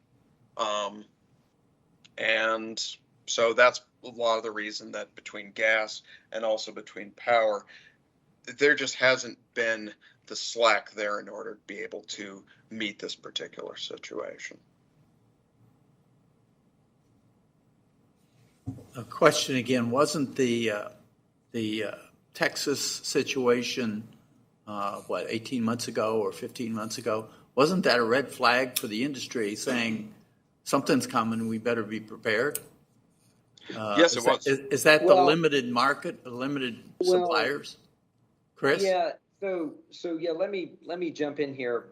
Speaker 9: and so that's a lot of the reason that between gas and also between power, there just hasn't been the slack there in order to be able to meet this particular situation.
Speaker 7: A question again, wasn't the Texas situation, 18 months ago or 15 months ago, wasn't that a red flag for the industry saying something's coming, we better be prepared?
Speaker 9: Yes, it was.
Speaker 7: Is that the limited market, the limited suppliers? Chris?
Speaker 10: Yeah. So yeah, let me jump in here.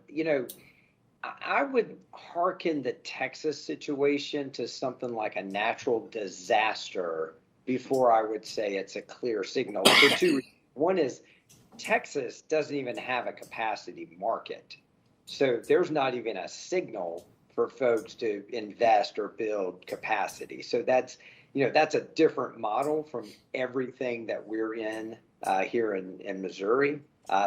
Speaker 10: I would hearken the Texas situation to something like a natural disaster before I would say it's a clear signal. For two reasons. One is Texas doesn't even have a capacity market. So there's not even a signal for folks to invest or build capacity. So that's a different model from everything that we're in here in Missouri.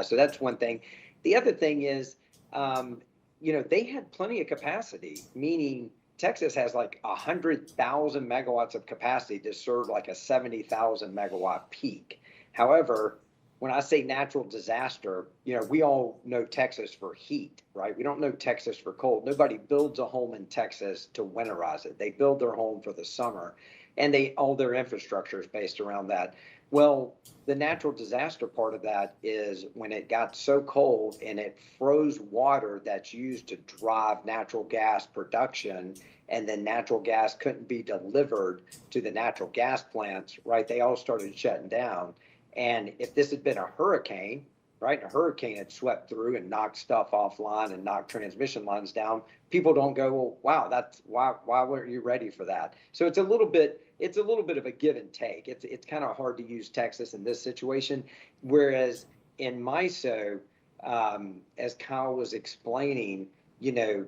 Speaker 10: So that's one thing. The other thing is, they had plenty of capacity, meaning Texas has like 100,000 megawatts of capacity to serve like a 70,000 megawatt peak. However, when I say natural disaster, we all know Texas for heat, right? We don't know Texas for cold. Nobody builds a home in Texas to winterize it. They build their home for the summer, and all their infrastructure is based around that. Well, the natural disaster part of that is when it got so cold and it froze water that's used to drive natural gas production, and then natural gas couldn't be delivered to the natural gas plants, right? They all started shutting down. And if this had been a hurricane, right, and a hurricane had swept through and knocked stuff offline and knocked transmission lines down, people don't go, well, wow, that's why weren't you ready for that? So it's a little bit of a give and take. It's kind of hard to use Texas in this situation, whereas in MISO, as Kyle was explaining, the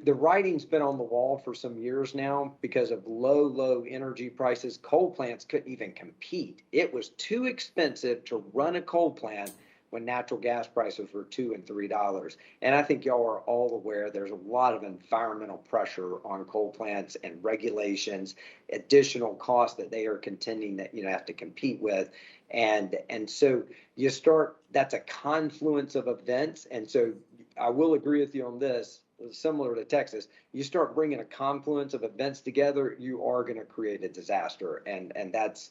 Speaker 10: writing's been on the wall for some years now because of low energy prices. Coal plants couldn't even compete. It was too expensive to run a coal plant when natural gas prices were $2 and $3. And I think y'all are all aware there's a lot of environmental pressure on coal plants and regulations, additional costs that they are contending that have to compete with. And so that's a confluence of events. And so I will agree with you on this, similar to Texas, you start bringing a confluence of events together, you are going to create a disaster. And that's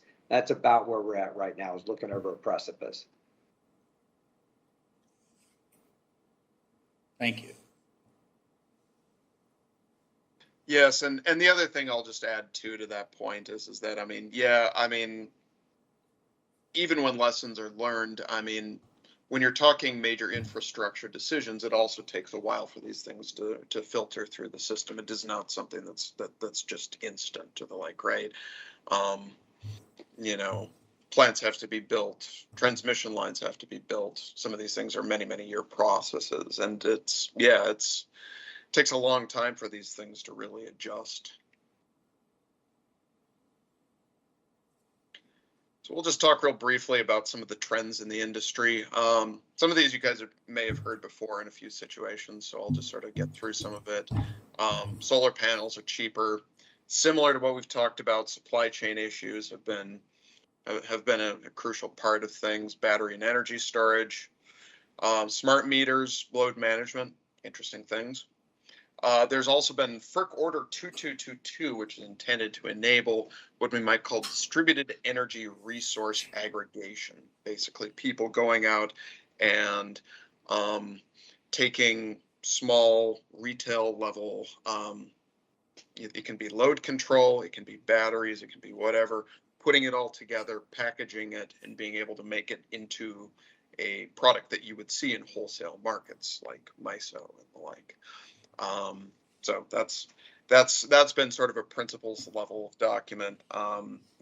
Speaker 10: about where we're at right now, is looking over a precipice.
Speaker 7: Thank you.
Speaker 9: Yes, and the other thing I'll just add to that point is that even when lessons are learned, when you're talking major infrastructure decisions, it also takes a while for these things to filter through the system. It is not something that's just instant to the like, right? Plants have to be built, transmission lines have to be built. Some of these things are many year processes, and it takes a long time for these things to really adjust. So we'll just talk real briefly about some of the trends in the industry. Some of these you guys may have heard before in a few situations, so I'll just sort of get through some of it. Solar panels are cheaper. Similar to what we've talked about, supply chain issues have been a crucial part of things. Battery and energy storage, smart meters, load management, interesting things. There's also been FERC Order 2222, which is intended to enable what we might call distributed energy resource aggregation. Basically, people going out and taking small retail level, it can be load control, it can be batteries, it can be whatever, putting it all together, packaging it, and being able to make it into a product that you would see in wholesale markets like MISO and the like. So that's been sort of a principles level document.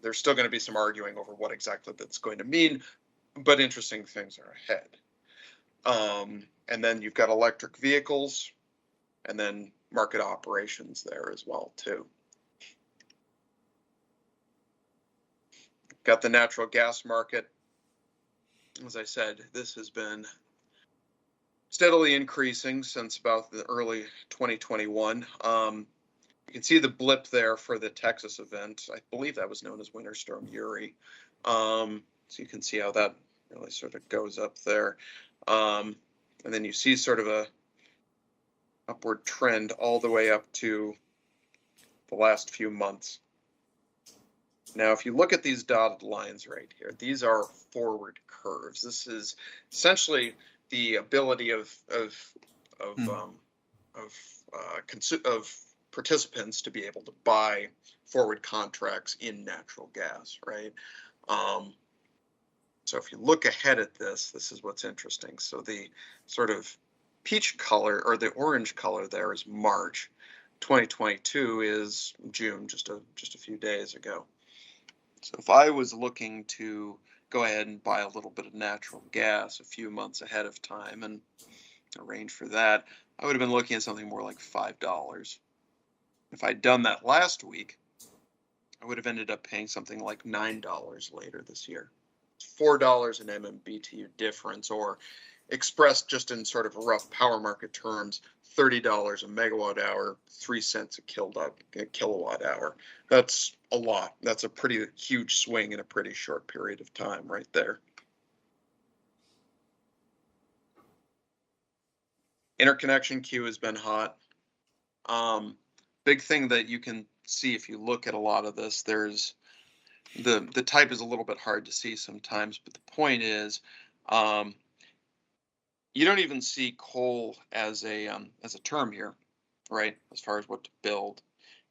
Speaker 9: There's still going to be some arguing over what exactly that's going to mean, but interesting things are ahead. And then you've got electric vehicles, and then market operations there as well too. Got the natural gas market. As I said, this has been steadily increasing since about the early 2021. You can see the blip there for the Texas event. I believe that was known as Winter Storm Uri. So you can see how that really sort of goes up there. And then you see sort of a upward trend all the way up to the last few months. Now, if you look at these dotted lines right here, these are forward curves. This is essentially the ability of participants to be able to buy forward contracts in natural gas, right? So if you look ahead at this, this is what's interesting. So the sort of peach color or the orange color there is March. 2022 is June, just a few days ago. So if I was looking to go ahead and buy a little bit of natural gas a few months ahead of time and arrange for that, I would have been looking at something more like $5. If I'd done that last week, I would have ended up paying something like $9 later this year. It's $4 in MMBTU difference, or expressed just in sort of rough power market terms, $30 a megawatt hour, 3 cents a kilowatt hour. That's a lot. That's a pretty huge swing in a pretty short period of time right there. Interconnection queue has been hot. Big thing that you can see if you look at a lot of this, there's the type is a little bit hard to see sometimes, but the point is, you don't even see coal as a term here, right? As far as what to build,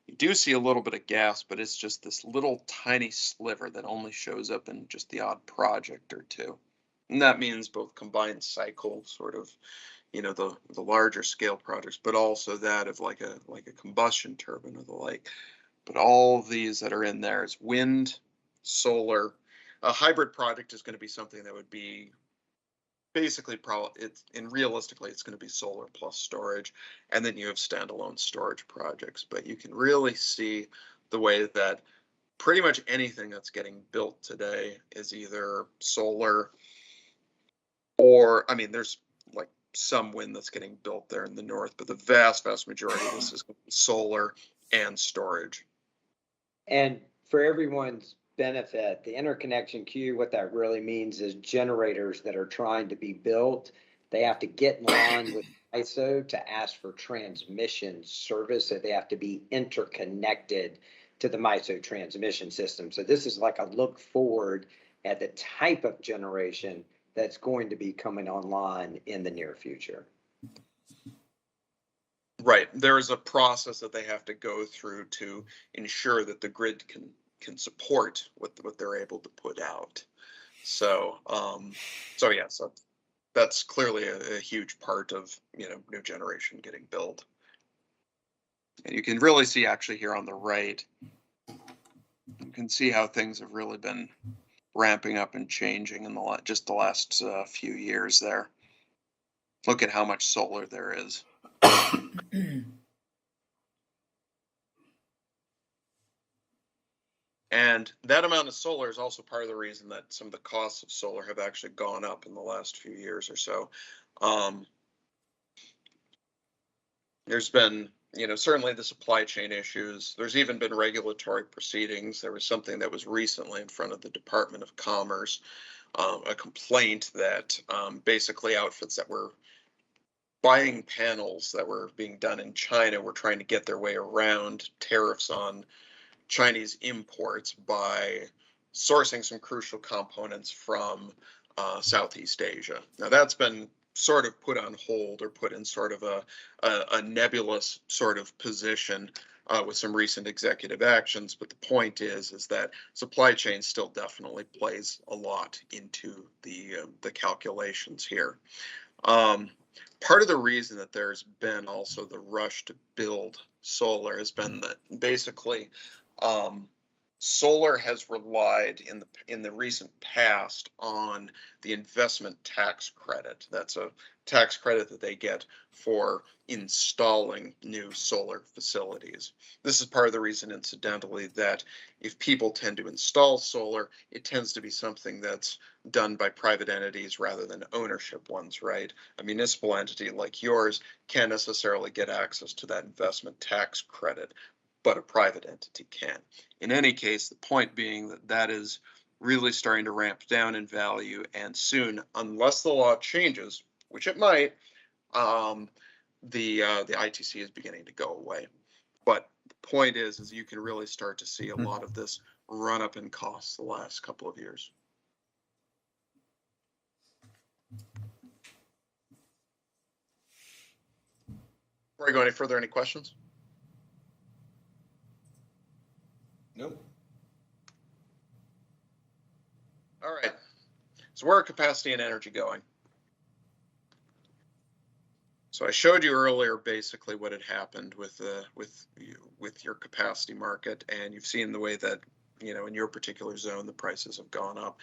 Speaker 9: you do see a little bit of gas, but it's just this little tiny sliver that only shows up in just the odd project or two, and that means both combined cycle, sort of, you know, the larger scale projects, but also that of like a combustion turbine or the like. But all of these that are in there is wind, solar. A hybrid project is going to be something that would be basically realistically it's going to be solar plus storage, and then you have standalone storage projects. But you can really see the way that pretty much anything that's getting built today is either solar or, I mean, there's like some wind that's getting built there in the north, but the vast majority of this is solar and storage.
Speaker 10: And for everyone's benefit, the interconnection queue, what that really means is generators that are trying to be built, they have to get in line with ISO to ask for transmission service. So they have to be interconnected to the MISO transmission system. So this is like a look forward at the type of generation that's going to be coming online in the near future.
Speaker 9: Right. There is a process that they have to go through to ensure that the grid can support what they're able to put out. So, so that's clearly a huge part of, you know, new generation getting built. And you can really see actually here on the right, you can see how things have really been ramping up and changing in just the last few years there. Look at how much solar there is. And that amount of solar is also part of the reason that some of the costs of solar have actually gone up in the last few years or so. There's been, you know, certainly the supply chain issues. There's even been regulatory proceedings. There was something that was recently in front of the Department of Commerce, a complaint that basically outfits that were buying panels that were being done in China were trying to get their way around tariffs on Chinese imports by sourcing some crucial components from Southeast Asia. Now that's been sort of put on hold or put in sort of a nebulous sort of position with some recent executive actions. But the point is that supply chain still definitely plays a lot into the calculations here. Part of the reason that there's been also the rush to build solar has been that basically solar has relied in the recent past on the investment tax credit. That's a tax credit that they get for installing new solar facilities. This is part of the reason, incidentally, that if people tend to install solar, it tends to be something that's done by private entities rather than ownership ones, right? A municipal entity like yours can't necessarily get access to that investment tax credit, but a private entity can. In any case, the point being that that is really starting to ramp down in value, and soon, unless the law changes, which it might, the ITC is beginning to go away. But the point is you can really start to see a lot of this run up in costs the last couple of years. Before I go any further, any questions?
Speaker 8: Nope.
Speaker 9: All right. So where are capacity and energy going? So I showed you earlier basically what had happened with your capacity market, and you've seen the way that, you know, in your particular zone the prices have gone up.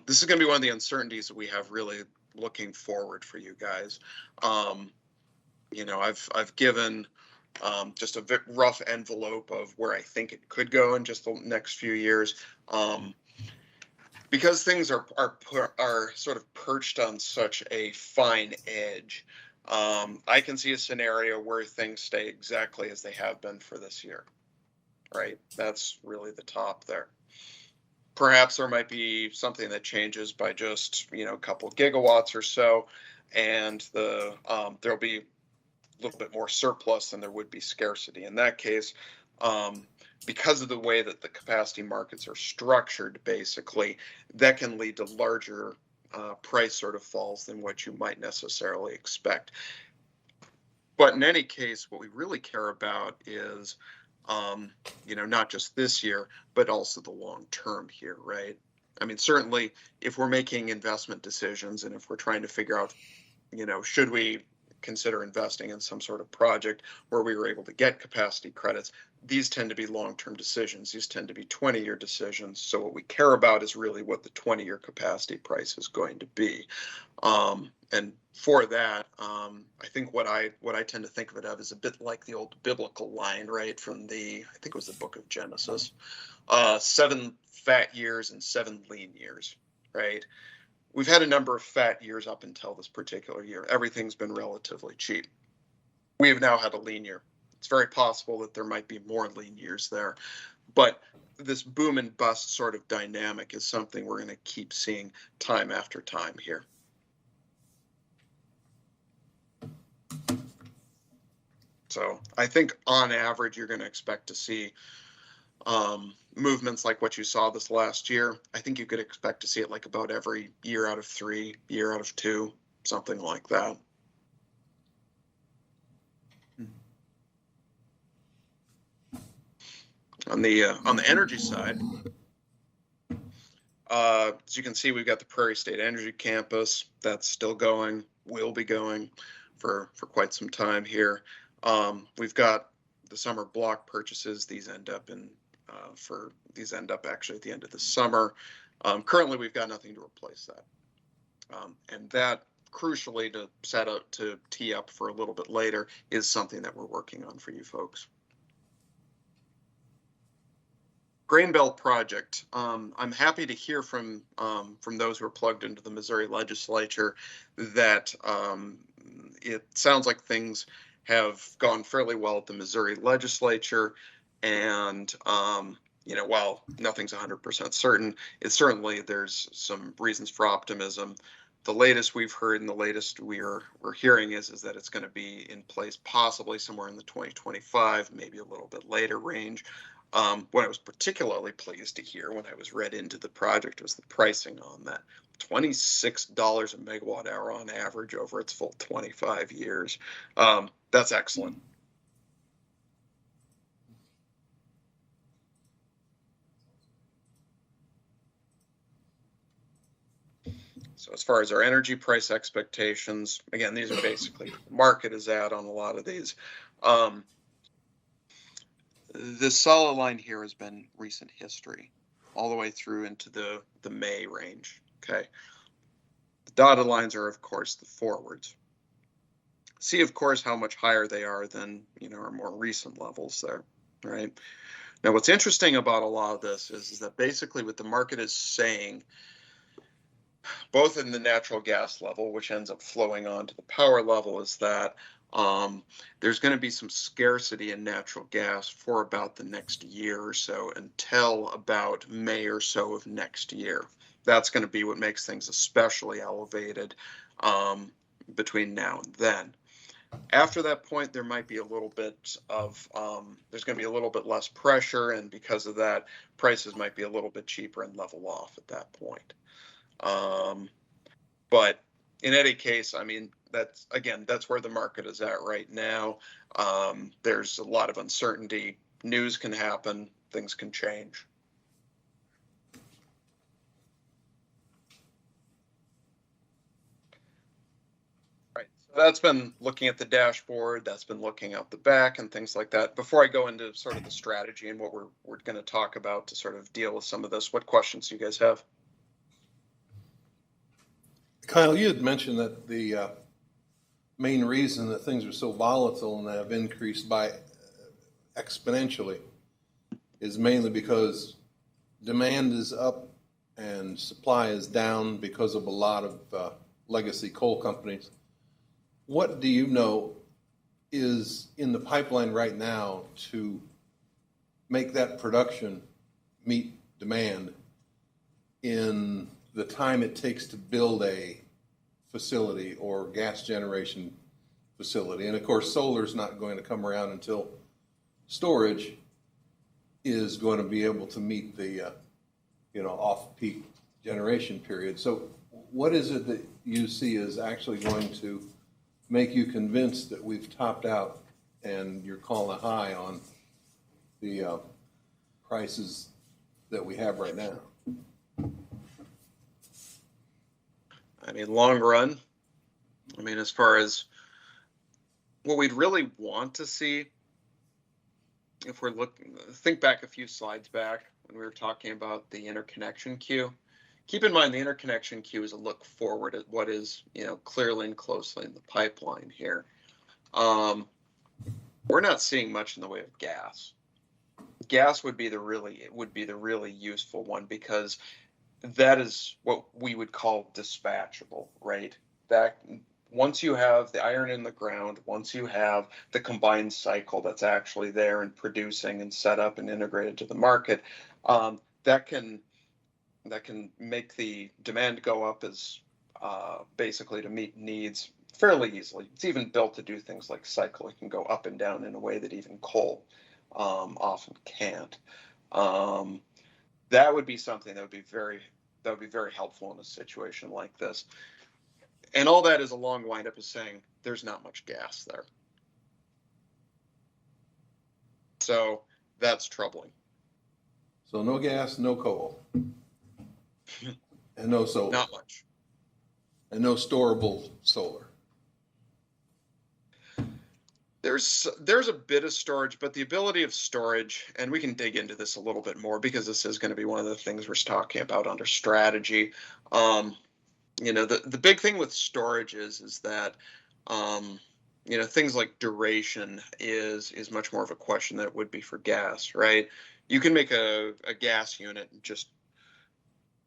Speaker 9: This is going to be one of the uncertainties that we have really looking forward for you guys. You know, I've given just a rough envelope of where I think it could go in just the next few years. Because things are sort of perched on such a fine edge, I can see a scenario where things stay exactly as they have been for this year, right? That's really the top there. Perhaps there might be something that changes by just, you know, a couple of gigawatts or so, and there'll be a little bit more surplus than there would be scarcity. In that case, because of the way that the capacity markets are structured, basically, that can lead to larger price sort of falls than what you might necessarily expect. But in any case, what we really care about is, you know, not just this year, but also the long term here, right? I mean, certainly if we're making investment decisions and if we're trying to figure out, you know, should we consider investing in some sort of project where we were able to get capacity credits, these tend to be long-term decisions. These tend to be 20-year decisions. So what we care about is really what the 20-year capacity price is going to be. And for that, I think what I tend to think of it as a bit like the old biblical line, right, from I think it was the book of Genesis, 7 fat years and 7 lean years, right? We've had a number of fat years up until this particular year. Everything's been relatively cheap. We have now had a lean year. It's very possible that there might be more lean years there. But this boom and bust sort of dynamic is something we're going to keep seeing time after time here. So I think on average, you're going to expect to see movements like what you saw this last year. I think you could expect to see it like about every year out of 3, year out of 2, something like that. On the energy side, as you can see, we've got the Prairie State Energy Campus that's still going, will be going for quite some time here. We've got the summer block purchases. These end up actually at the end of the summer. Currently, we've got nothing to replace that, and that crucially to set up to tee up for a little bit later is something that we're working on for you folks. Grain Belt project. I'm happy to hear from those who are plugged into the Missouri legislature that it sounds like things have gone fairly well at the Missouri legislature, and you know, while nothing's 100% certain, there's some reasons for optimism. The latest we've heard and the latest we're hearing is that it's going to be in place possibly somewhere in the 2025, maybe a little bit later range. What I was particularly pleased to hear when I was read into the project was the pricing on that. $26 a megawatt hour on average over its full 25 years. That's excellent. So as far as our energy price expectations, again, these are basically what the market is at on a lot of these. The solid line here has been recent history, all the way through into the May range. Okay. The dotted lines are, of course, the forwards. See, of course, how much higher they are than, our more recent levels there, right? Now, what's interesting about a lot of this is that basically what the market is saying, both in the natural gas level, which ends up flowing on to the power level, is that there's going to be some scarcity in natural gas for about the next year or so until about May or so of next year. That's going to be what makes things especially elevated between now and then. After that point, there might be a little bit of, there's going to be a little bit less pressure, and because of that, prices might be a little bit cheaper and level off at that point. But in any case, I mean, that's where the market is at right now. There's a lot of uncertainty. News can happen. Things can change. Right. So that's been looking at the dashboard. That's been looking out the back and things like that. Before I go into sort of the strategy and what we're going to talk about to sort of deal with some of this, what questions do you guys have?
Speaker 8: Kyle, you had mentioned that the main reason that things are so volatile and have increased by exponentially is mainly because demand is up and supply is down because of a lot of legacy coal companies. What do you know is in the pipeline right now to make that production meet demand in the time it takes to build a facility or gas generation facility? And of course, solar is not going to come around until storage is going to be able to meet the off-peak generation period. So what is it that you see is actually going to make you convinced that we've topped out and you're calling a high on the prices that we have right now?
Speaker 9: I mean, long run, I mean, as far as what we'd really want to see, if we're looking, think back a few slides back when we were talking about the interconnection queue. Keep in mind the interconnection queue is a look forward at what is, clearly and closely in the pipeline here. We're not seeing much in the way of gas. Gas would be the really useful one, because that is what we would call dispatchable, right? That once you have the iron in the ground, once you have the combined cycle that's actually there and producing and set up and integrated to the market, that can make the demand go up as basically to meet needs fairly easily. It's even built to do things like cycle. It can go up and down in a way that even coal often can't. That would be something that would be very helpful in a situation like this. And all that is a long windup of saying there's not much gas there. So that's troubling.
Speaker 8: So no gas, no coal. And no solar.
Speaker 9: Not much.
Speaker 8: And no storable solar.
Speaker 9: There's a bit of storage, but the ability of storage, and we can dig into this a little bit more because this is going to be one of the things we're talking about under strategy. The big thing with storage is that things like duration is much more of a question than it would be for gas, right? You can make a gas unit just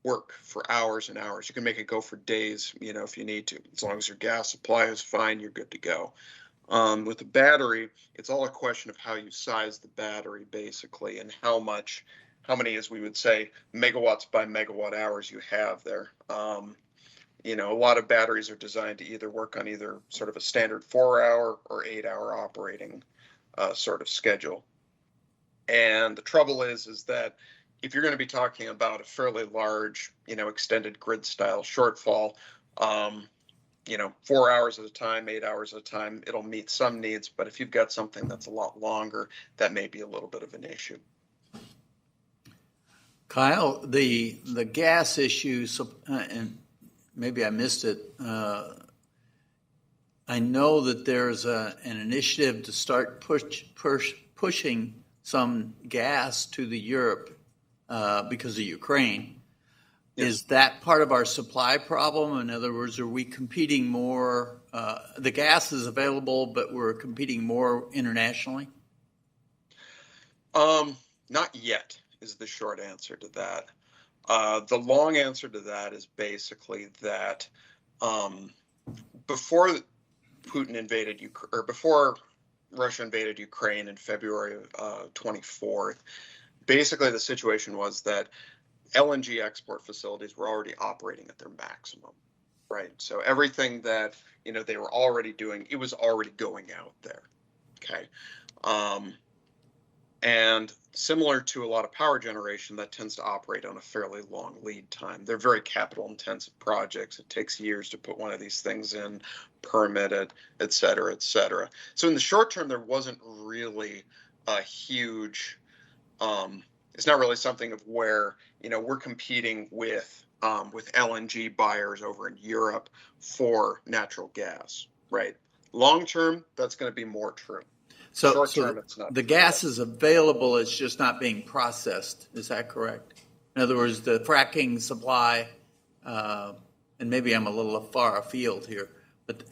Speaker 9: work for hours and hours. You can make it go for days, if you need to. As long as your gas supply is fine, you're good to go. With the battery, it's all a question of how you size the battery, basically, and how many, as we would say, megawatts by megawatt hours you have there. A lot of batteries are designed to either work on either sort of a standard 4-hour or 8-hour operating sort of schedule. And the trouble is that if you're going to be talking about a fairly large, extended grid style shortfall, 4 hours at a time, 8 hours at a time, it'll meet some needs. But if you've got something that's a lot longer, that may be a little bit of an issue.
Speaker 7: Kyle, the gas issue, and maybe I missed it. I know that there's an initiative to start pushing some gas to the Europe because of Ukraine. Yes. Is that part of our supply problem? In other words, are we competing more? The gas is available, but we're competing more internationally?
Speaker 9: Not yet is the short answer to that. The long answer to that is basically that before Putin invaded Ukraine, or before Russia invaded Ukraine in February 24th, basically the situation was that LNG export facilities were already operating at their maximum, right? So everything that, they were already doing, it was already going out there, okay? And similar to a lot of power generation, that tends to operate on a fairly long lead time. They're very capital intensive projects. It takes years to put one of these things in, permit it, et cetera, et cetera. So in the short term, there wasn't really a huge, it's not really something of where, we're competing with LNG buyers over in Europe for natural gas, right? Long term, that's going to be more true.
Speaker 7: So the gas is available, it's just not being processed. Is that correct? In other words, the fracking supply, and maybe I'm a little far afield here, but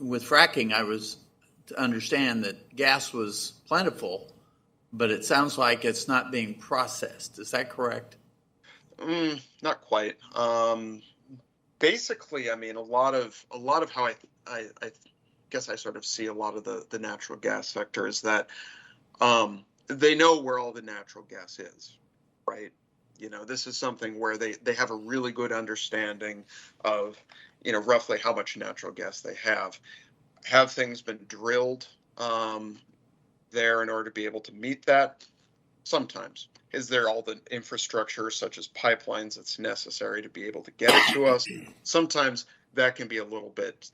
Speaker 7: with fracking, I was to understand that gas was plentiful, but it sounds like it's not being processed. Is that correct?
Speaker 9: Not quite. Basically, I mean, a lot of how I guess I sort of see a lot of the natural gas sector is that they know where all the natural gas is, right? This is something where they have a really good understanding of, roughly how much natural gas they have. Have things been drilled there in order to be able to meet that? Sometimes. Is there all the infrastructure, such as pipelines, that's necessary to be able to get it to us? Sometimes that can be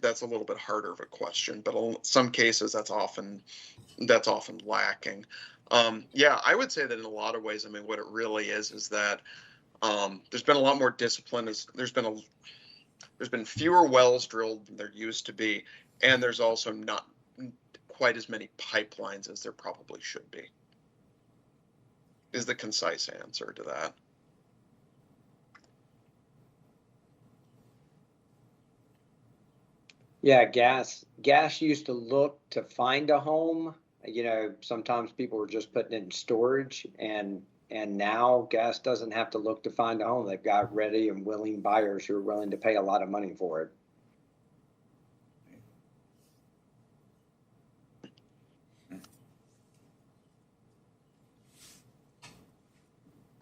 Speaker 9: that's a little bit harder of a question, but in some cases that's often lacking. Yeah, I would say that in a lot of ways, I mean, what it really is that there's been a lot more discipline. There's been fewer wells drilled than there used to be, and there's also not quite as many pipelines as there probably should be, is the concise answer to that.
Speaker 10: Yeah, gas used to look to find a home. Sometimes people were just putting it in storage, and now gas doesn't have to look to find a home. They've got ready and willing buyers who are willing to pay a lot of money for it.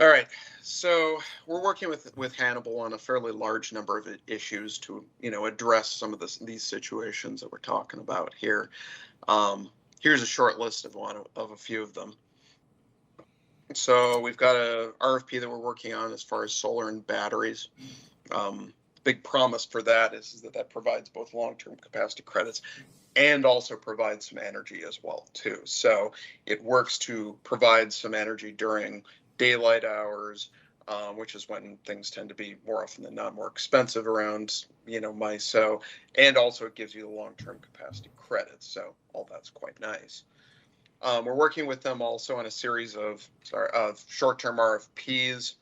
Speaker 9: All right, so we're working with Hannibal on a fairly large number of issues to address some of these situations that we're talking about here. Here's a short list of a few of them. So we've got a RFP that we're working on as far as solar and batteries. Big promise for that is that provides both long-term capacity credits and also provides some energy as well too. So it works to provide some energy during daylight hours, which is when things tend to be more often than not more expensive around, MISO, and also it gives you the long-term capacity credits. So all that's quite nice. We're working with them also on a series of short-term RFPs.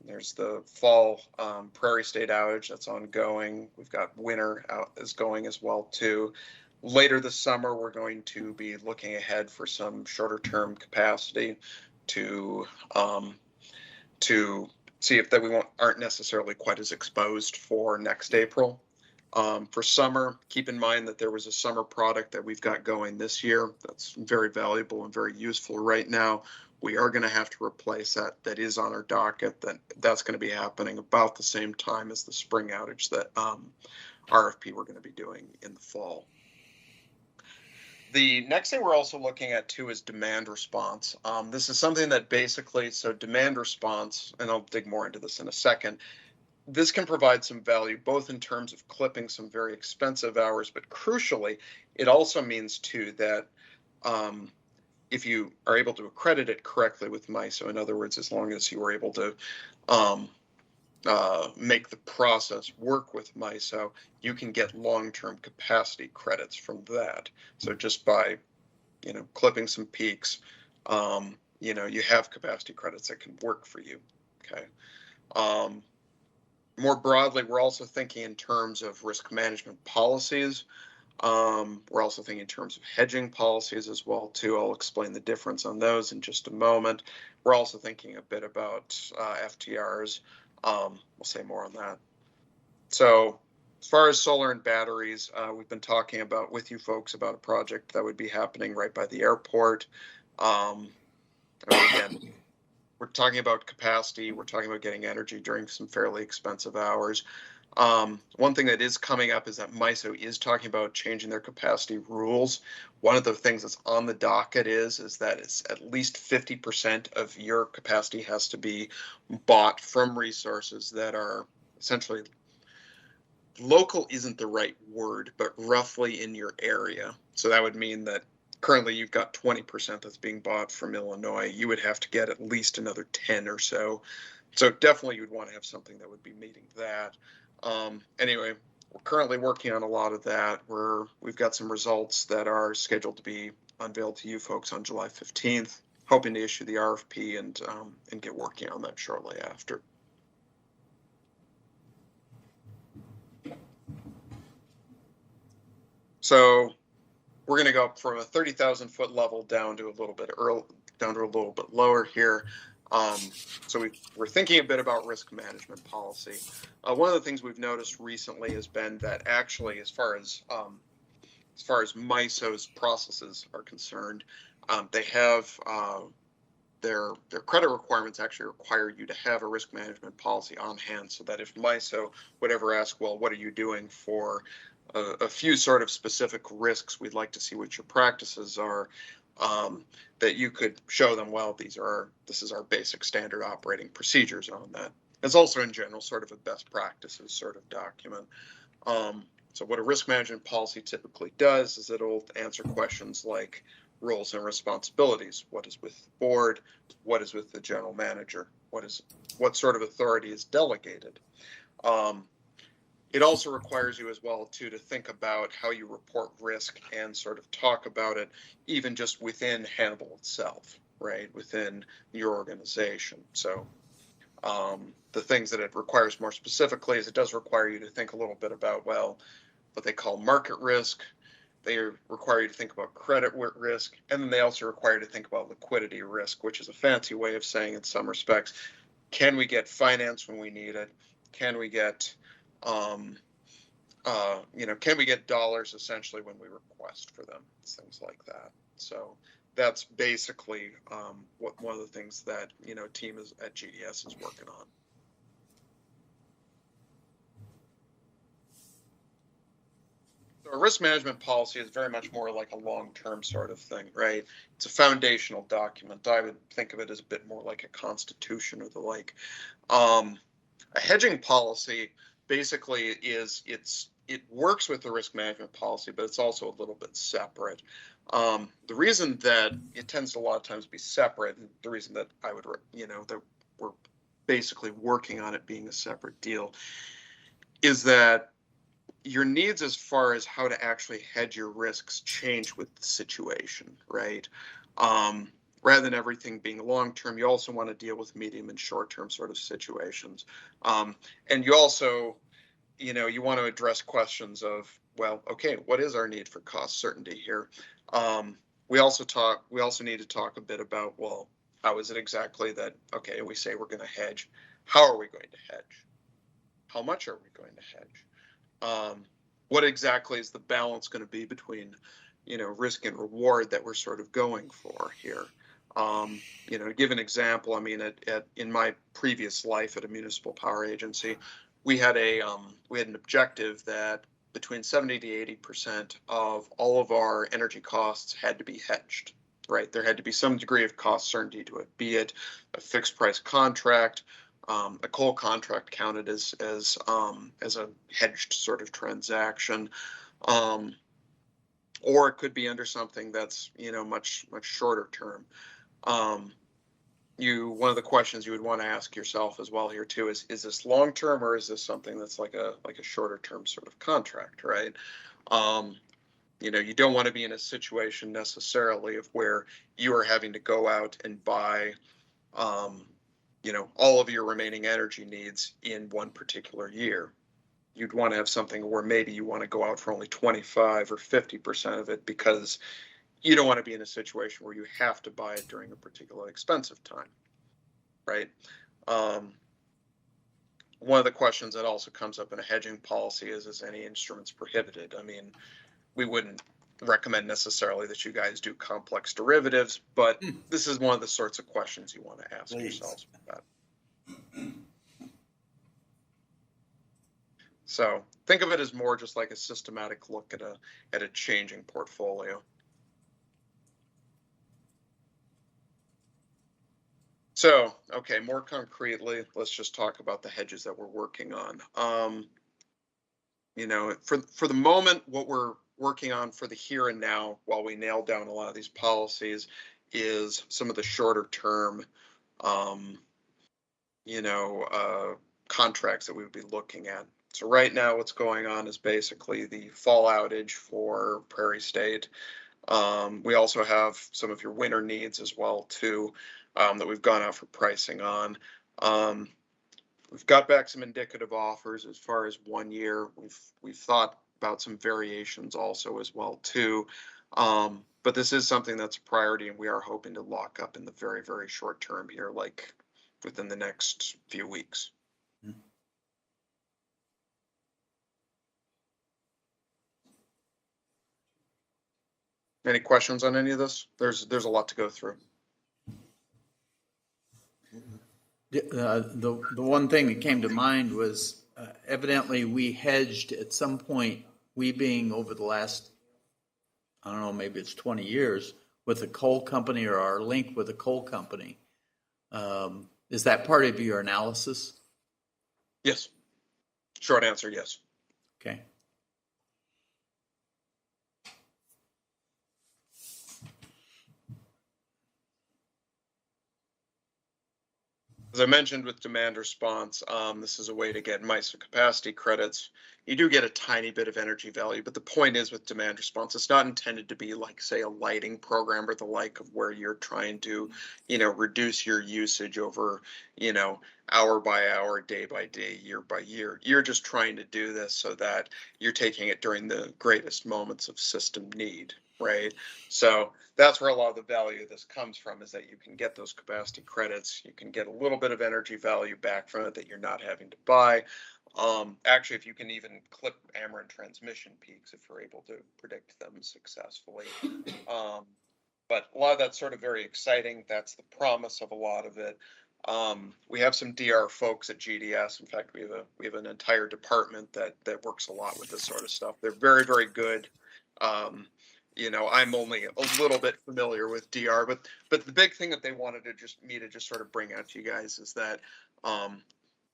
Speaker 9: There's the fall Prairie State outage that's ongoing. We've got winter out is going as well too. Later this summer, we're going to be looking ahead for some shorter-term capacity to see if that we aren't necessarily quite as exposed for next April. For summer, keep in mind that there was a summer product that we've got going this year that's very valuable and very useful right now. We are going to have to replace that. That is on our docket. That's going to be happening about the same time as the spring outage that RFP we're going to be doing in the fall. The next thing we're also looking at too is demand response. This is something that basically, so demand response, and I'll dig more into this in a second. This can provide some value both in terms of clipping some very expensive hours, but crucially, it also means too that if you are able to accredit it correctly with MISO, in other words, as long as you are able to make the process work with MISO, you can get long-term capacity credits from that. So just by, clipping some peaks, you have capacity credits that can work for you. Okay. More broadly, we're also thinking in terms of risk management policies. We're also thinking in terms of hedging policies as well, too. I'll explain the difference on those in just a moment. We're also thinking a bit about FTRs. We'll say more on that. So as far as solar and batteries, we've been talking about with you folks about a project that would be happening right by the airport. Again, we're talking about capacity. We're talking about getting energy during some fairly expensive hours. One thing that is coming up is that MISO is talking about changing their capacity rules. One of the things that's on the docket is that it's at least 50% of your capacity has to be bought from resources that are essentially local isn't the right word, but roughly in your area. So that would mean that currently you've got 20% that's being bought from Illinois. You would have to get at least another 10 or so. So definitely you'd want to have something that would be meeting that. Anyway, we're currently working on a lot of that. We've got some results that are scheduled to be unveiled to you folks on July 15th, hoping to issue the RFP and get working on that shortly after. So we're going to go up from a 30,000 foot level down to a little bit lower here. So we're thinking a bit about risk management policy. One of the things we've noticed recently has been that actually, as far as MISO's processes are concerned, they have their credit requirements actually require you to have a risk management policy on hand, so that if MISO would ever ask, well, what are you doing for a few sort of specific risks, we'd like to see what your practices are, that you could show them, well, this is our basic standard operating procedures on that. It's also in general sort of a best practices sort of document. So what a risk management policy typically does is it'll answer questions like roles and responsibilities. What is with the board? What is with the general manager? What sort of authority is delegated? It also requires you as well, too, to think about how you report risk and sort of talk about it, even just within Hannibal itself, right, within your organization. So the things that it requires more specifically is it does require you to think a little bit about, well, what they call market risk. They require you to think about credit risk, and then they also require you to think about liquidity risk, which is a fancy way of saying, in some respects, can we get finance when we need it? Can we get can we get dollars essentially when we request for them? Things like that. So that's basically one of the things that team at GDS is working on. So a risk management policy is very much more like a long-term sort of thing, right? It's a foundational document. I would think of it as a bit more like a constitution or the like. A hedging policy basically it works with the risk management policy, but it's also a little bit separate. The reason that it tends to a lot of times be separate, and the reason that I would, that we're basically working on it being a separate deal, is that your needs as far as how to actually hedge your risks change with the situation, right? Rather than everything being long-term, you also want to deal with medium and short-term sort of situations. And you also, you want to address questions of, well, okay, what is our need for cost certainty here? We also need to talk a bit about, well, how is it exactly that, okay, we say we're going to hedge. How are we going to hedge? How much are we going to hedge? What exactly is the balance going to be between, risk and reward that we're sort of going for here? To give an example, I mean, in my previous life at a municipal power agency, we had an objective that between 70 to 80% of all of our energy costs had to be hedged, right? There had to be some degree of cost certainty to it, be it a fixed price contract, a coal contract counted as a hedged sort of transaction, or it could be under something that's much shorter term. One of the questions you would want to ask yourself as well here too is this long term, or is this something that's like a shorter term sort of contract, right? You don't want to be in a situation necessarily of where you are having to go out and buy all of your remaining energy needs in one particular year. You'd want to have something where maybe you want to go out for only 25 or 50% of it, because you don't want to be in a situation where you have to buy it during a particularly expensive time, right? One of the questions that also comes up in a hedging policy is any instruments prohibited? I mean, we wouldn't recommend necessarily that you guys do complex derivatives, but this is one of the sorts of questions you want to ask yourselves about. So think of it as more just like a systematic look at a changing portfolio. So, okay, more concretely, let's just talk about the hedges that we're working on. For the moment, what we're working on for the here and now, while we nail down a lot of these policies, is some of the shorter term, contracts that we would be looking at. So right now, what's going on is basically the fall outage for Prairie State. We also have some of your winter needs as well too, that we've gone out for pricing on. We've got back some indicative offers as far as 1 year. We've thought about some variations also as well too. But this is something that's a priority, and we are hoping to lock up in the very, very short term here, like within the next few weeks. Any questions on any of this? There's a lot to go through.
Speaker 7: The one thing that came to mind was evidently we hedged at some point, we being over the last, I don't know, maybe it's 20 years, with a coal company or our link with a coal company. Is that part of your analysis?
Speaker 9: Yes. Short answer, yes.
Speaker 7: Okay.
Speaker 9: As I mentioned with demand response, this is a way to get MISO capacity credits. You do get a tiny bit of energy value, but the point is with demand response, it's not intended to be like, say, a lighting program or the like, of where you're trying to, reduce your usage over, hour by hour, day by day, year by year. You're just trying to do this so that you're taking it during the greatest moments of system need, right? So that's where a lot of the value of this comes from, is that you can get those capacity credits. You can get a little bit of energy value back from it that you're not having to buy. Actually, if you can even clip Ameren transmission peaks, if you're able to predict them successfully. But a lot of that's sort of very exciting. That's the promise of a lot of it. We have some DR folks at GDS. In fact, we have an entire department that works a lot with this sort of stuff. They're very, very good. I'm only a little bit familiar with DR, but the big thing that they wanted me to just sort of bring out to you guys is that,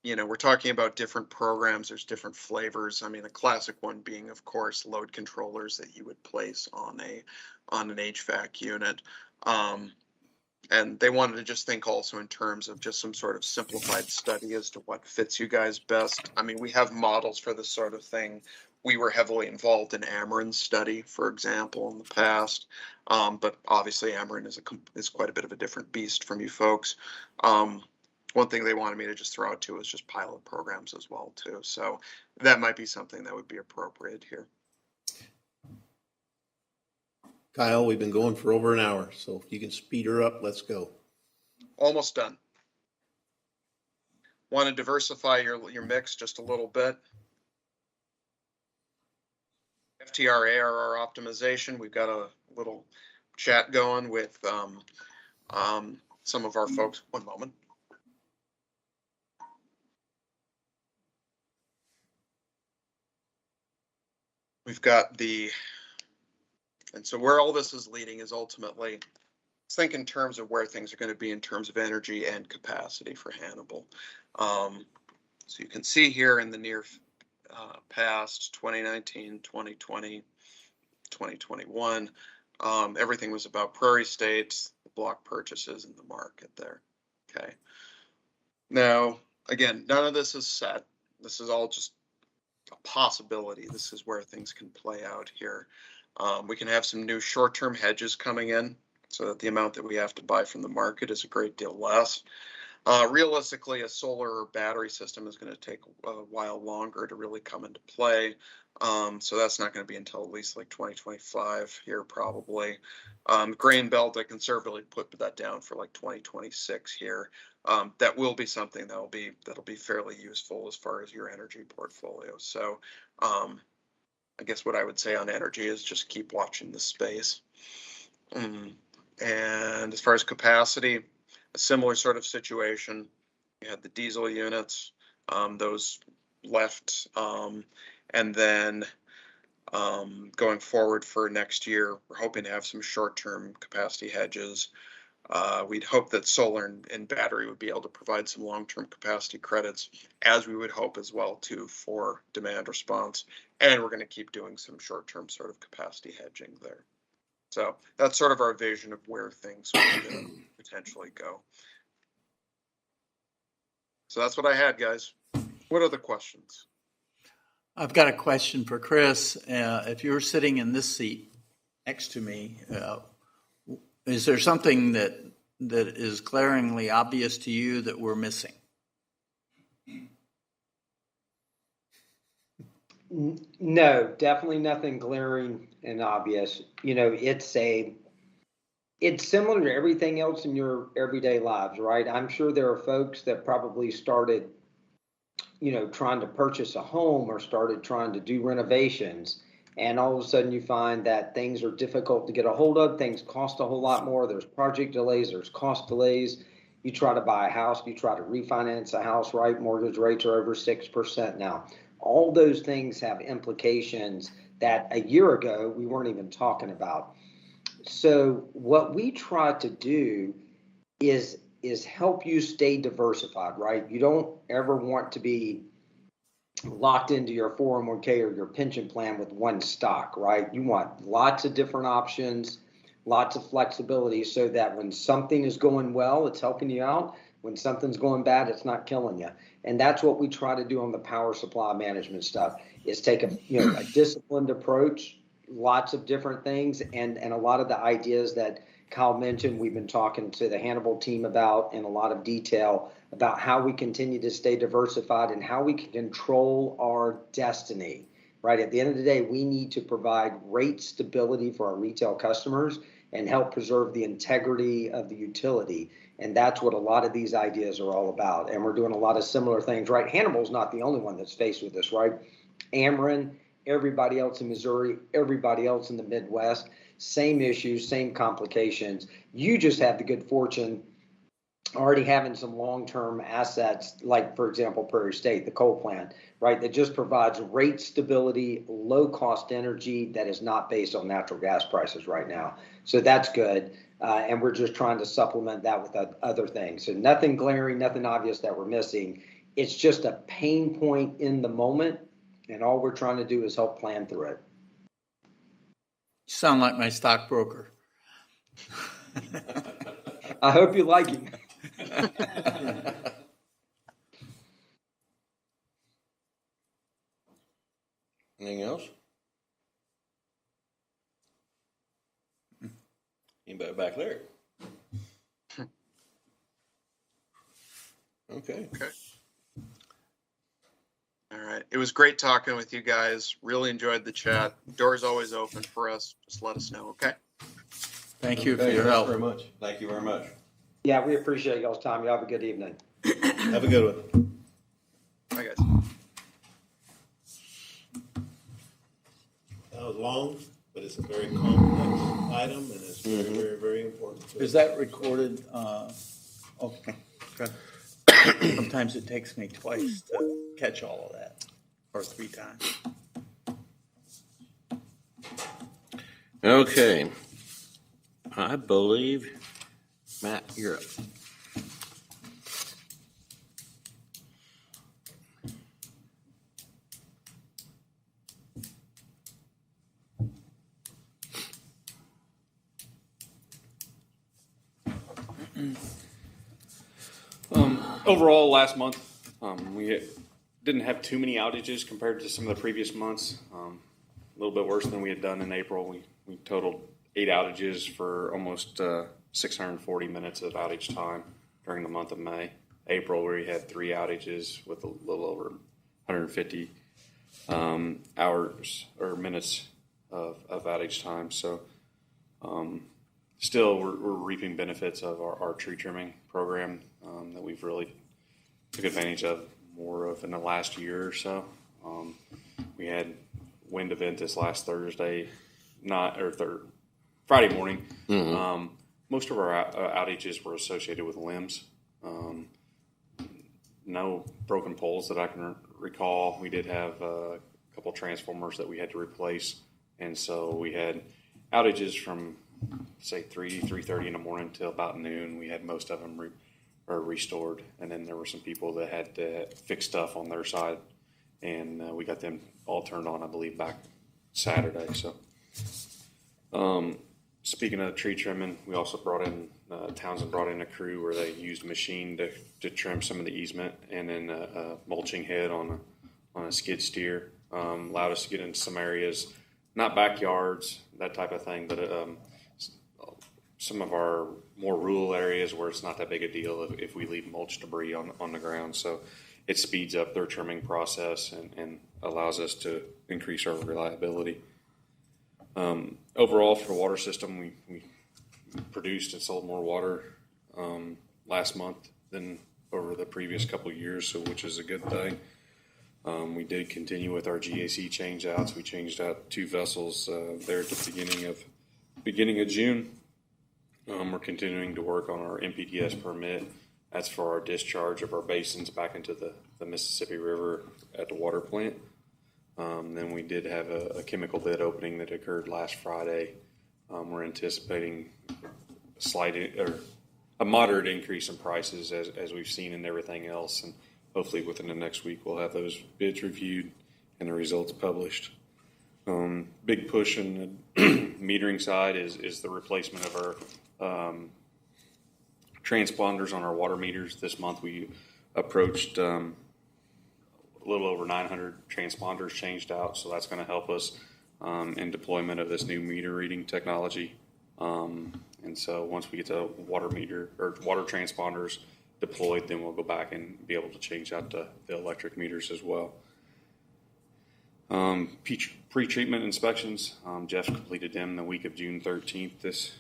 Speaker 9: we're talking about different programs. There's different flavors. I mean, a classic one being, of course, load controllers that you would place on an HVAC unit. And they wanted to just think also in terms of just some sort of simplified study as to what fits you guys best. I mean, we have models for this sort of thing. We were heavily involved in Ameren's study, for example, in the past. But obviously Ameren is quite a bit of a different beast from you folks. One thing they wanted me to just throw out too is just pilot programs as well too. So that might be something that would be appropriate here.
Speaker 5: Kyle, we've been going for over an hour, so if you can speed her up, let's go.
Speaker 9: Almost done. Want to diversify your mix just a little bit. FTR ARR optimization. We've got a little chat going with some of our folks. One moment. we've got and so where all this is leading is ultimately, let's think in terms of where things are going to be in terms of energy and capacity for Hannibal. So you can see here in the near past, 2019, 2020, 2021, everything was about prairie states, block purchases in the market there. Okay. Now, again, none of this is set. This is all just a possibility. This is where things can play out here. We can have some new short-term hedges coming in so that the amount that we have to buy from the market is a great deal less. Realistically, a solar or battery system is going to take a while longer to really come into play. So that's not going to be until at least like 2025 here, probably. Grain belt, I conservatively put that down for like 2026 here. That will be something that'll be fairly useful as far as your energy portfolio. So I guess what I would say on energy is just keep watching the space. And as far as capacity, a similar sort of situation. You had the diesel units, those left, and then going forward for next year, we're hoping to have some short-term capacity hedges. We'd hope that solar and battery would be able to provide some long-term capacity credits, as we would hope as well too for demand response. And we're going to keep doing some short-term sort of capacity hedging there. So that's sort of our vision of where things could potentially go. So that's what I had, guys. What other questions?
Speaker 7: I've got a question for Chris. If you were sitting in this seat next to me, is there something that is glaringly obvious to you that we're missing?
Speaker 10: No, definitely nothing glaring and obvious. You know, it's similar to everything else in your everyday lives, right? I'm sure there are folks that probably started, you know, trying to purchase a home or started trying to do renovations. And all of a sudden you find that things are difficult to get a hold of. Things cost a whole lot more. There's project delays, there's cost delays. You try to buy a house, you try to refinance a house, right? Mortgage rates are over 6% now. All those things have implications that a year ago we weren't even talking about. So what we try to do is help you stay diversified, right? You don't ever want to be locked into your 401k or your pension plan with one stock, right? You want lots of different options, lots of flexibility so that when something is going well, it's helping you out. When something's going bad, it's not killing you. And that's what we try to do on the power supply management stuff, is take a disciplined approach, lots of different things, and a lot of the ideas that Kyle mentioned, we've been talking to the Hannibal team about in a lot of detail about how we continue to stay diversified and how we can control our destiny, right? At the end of the day, we need to provide rate stability for our retail customers and help preserve the integrity of the utility. And that's what a lot of these ideas are all about. And we're doing a lot of similar things, right? Hannibal's not the only one that's faced with this, right? Ameren, everybody else in Missouri, everybody else in the Midwest, same issues, same complications. You just have the good fortune already having some long-term assets, like, for example, Prairie State, the coal plant, right, that just provides rate stability, low-cost energy that is not based on natural gas prices right now. So that's good. And we're just trying to supplement that with other things. So nothing glaring, nothing obvious that we're missing. It's just a pain point in the moment, and all we're trying to do is help plan through it.
Speaker 7: You sound like my stockbroker.
Speaker 10: I hope you like him.
Speaker 1: Anything else? Anybody back there? Okay.
Speaker 9: All right. It was great talking with you guys. Really enjoyed the chat. Door's always open for us. Just let us know, okay?
Speaker 7: Thank you for
Speaker 8: Okay,
Speaker 7: your
Speaker 8: thanks
Speaker 7: help.
Speaker 8: very much.
Speaker 1: Thank you very much.
Speaker 10: Yeah, we appreciate y'all's time. You have a good evening.
Speaker 5: Have a good one.
Speaker 9: Bye, guys.
Speaker 5: That was long, but it's a very complex item, and it's very, very, very important.
Speaker 7: Is that recorded? Okay. Good. Sometimes it takes me twice to catch all of that, or 3 times.
Speaker 1: Okay. I believe, Matt, you're up.
Speaker 11: Overall, last month, we didn't have too many outages compared to some of the previous months. A little bit worse than we had done in April. We totaled 8 outages for almost 640 minutes of outage time during the month of May. April, we had 3 outages with a little over 150 hours or minutes of outage time. So still, we're reaping benefits of our tree trimming program that we've really took advantage of more of in the last year or so. We had wind event this last Thursday, Friday morning.
Speaker 1: Mm-hmm.
Speaker 11: Most of our outages were associated with limbs. No broken poles that I can recall. We did have a couple transformers that we had to replace, and so we had outages from say 3:30 in the morning till about noon. We had most of them restored, and then there were some people that had to fix stuff on their side, and we got them all turned on, I believe, back Saturday. So, speaking of tree trimming, we also Townsend brought in a crew where they used a machine to trim some of the easement, and then a mulching head on a skid steer allowed us to get into some areas, not backyards, that type of thing, but some of our more rural areas where it's not that big a deal if we leave mulch debris on the ground. So it speeds up their trimming process and allows us to increase our reliability. Overall, for the water system, we produced and sold more water last month than over the previous couple of years, so which is a good thing. We did continue with our GAC change-outs. We changed out 2 vessels there at the beginning of June. We're continuing to work on our MPDS permit. That's for our discharge of our basins back into the Mississippi River at the water plant. Then we did have a chemical bid opening that occurred last Friday. We're anticipating a moderate increase in prices as we've seen in everything else, and hopefully within the next week we'll have those bids reviewed and the results published. Big push in the metering side is the replacement of our transponders on our water meters. This month we approached a little over 900 transponders changed out, so that's going to help us in deployment of this new meter reading technology. And so once we get the water transponders deployed, then we'll go back and be able to change out the electric meters as well. Pre-treatment inspections, Jeff completed them the week of June 13th this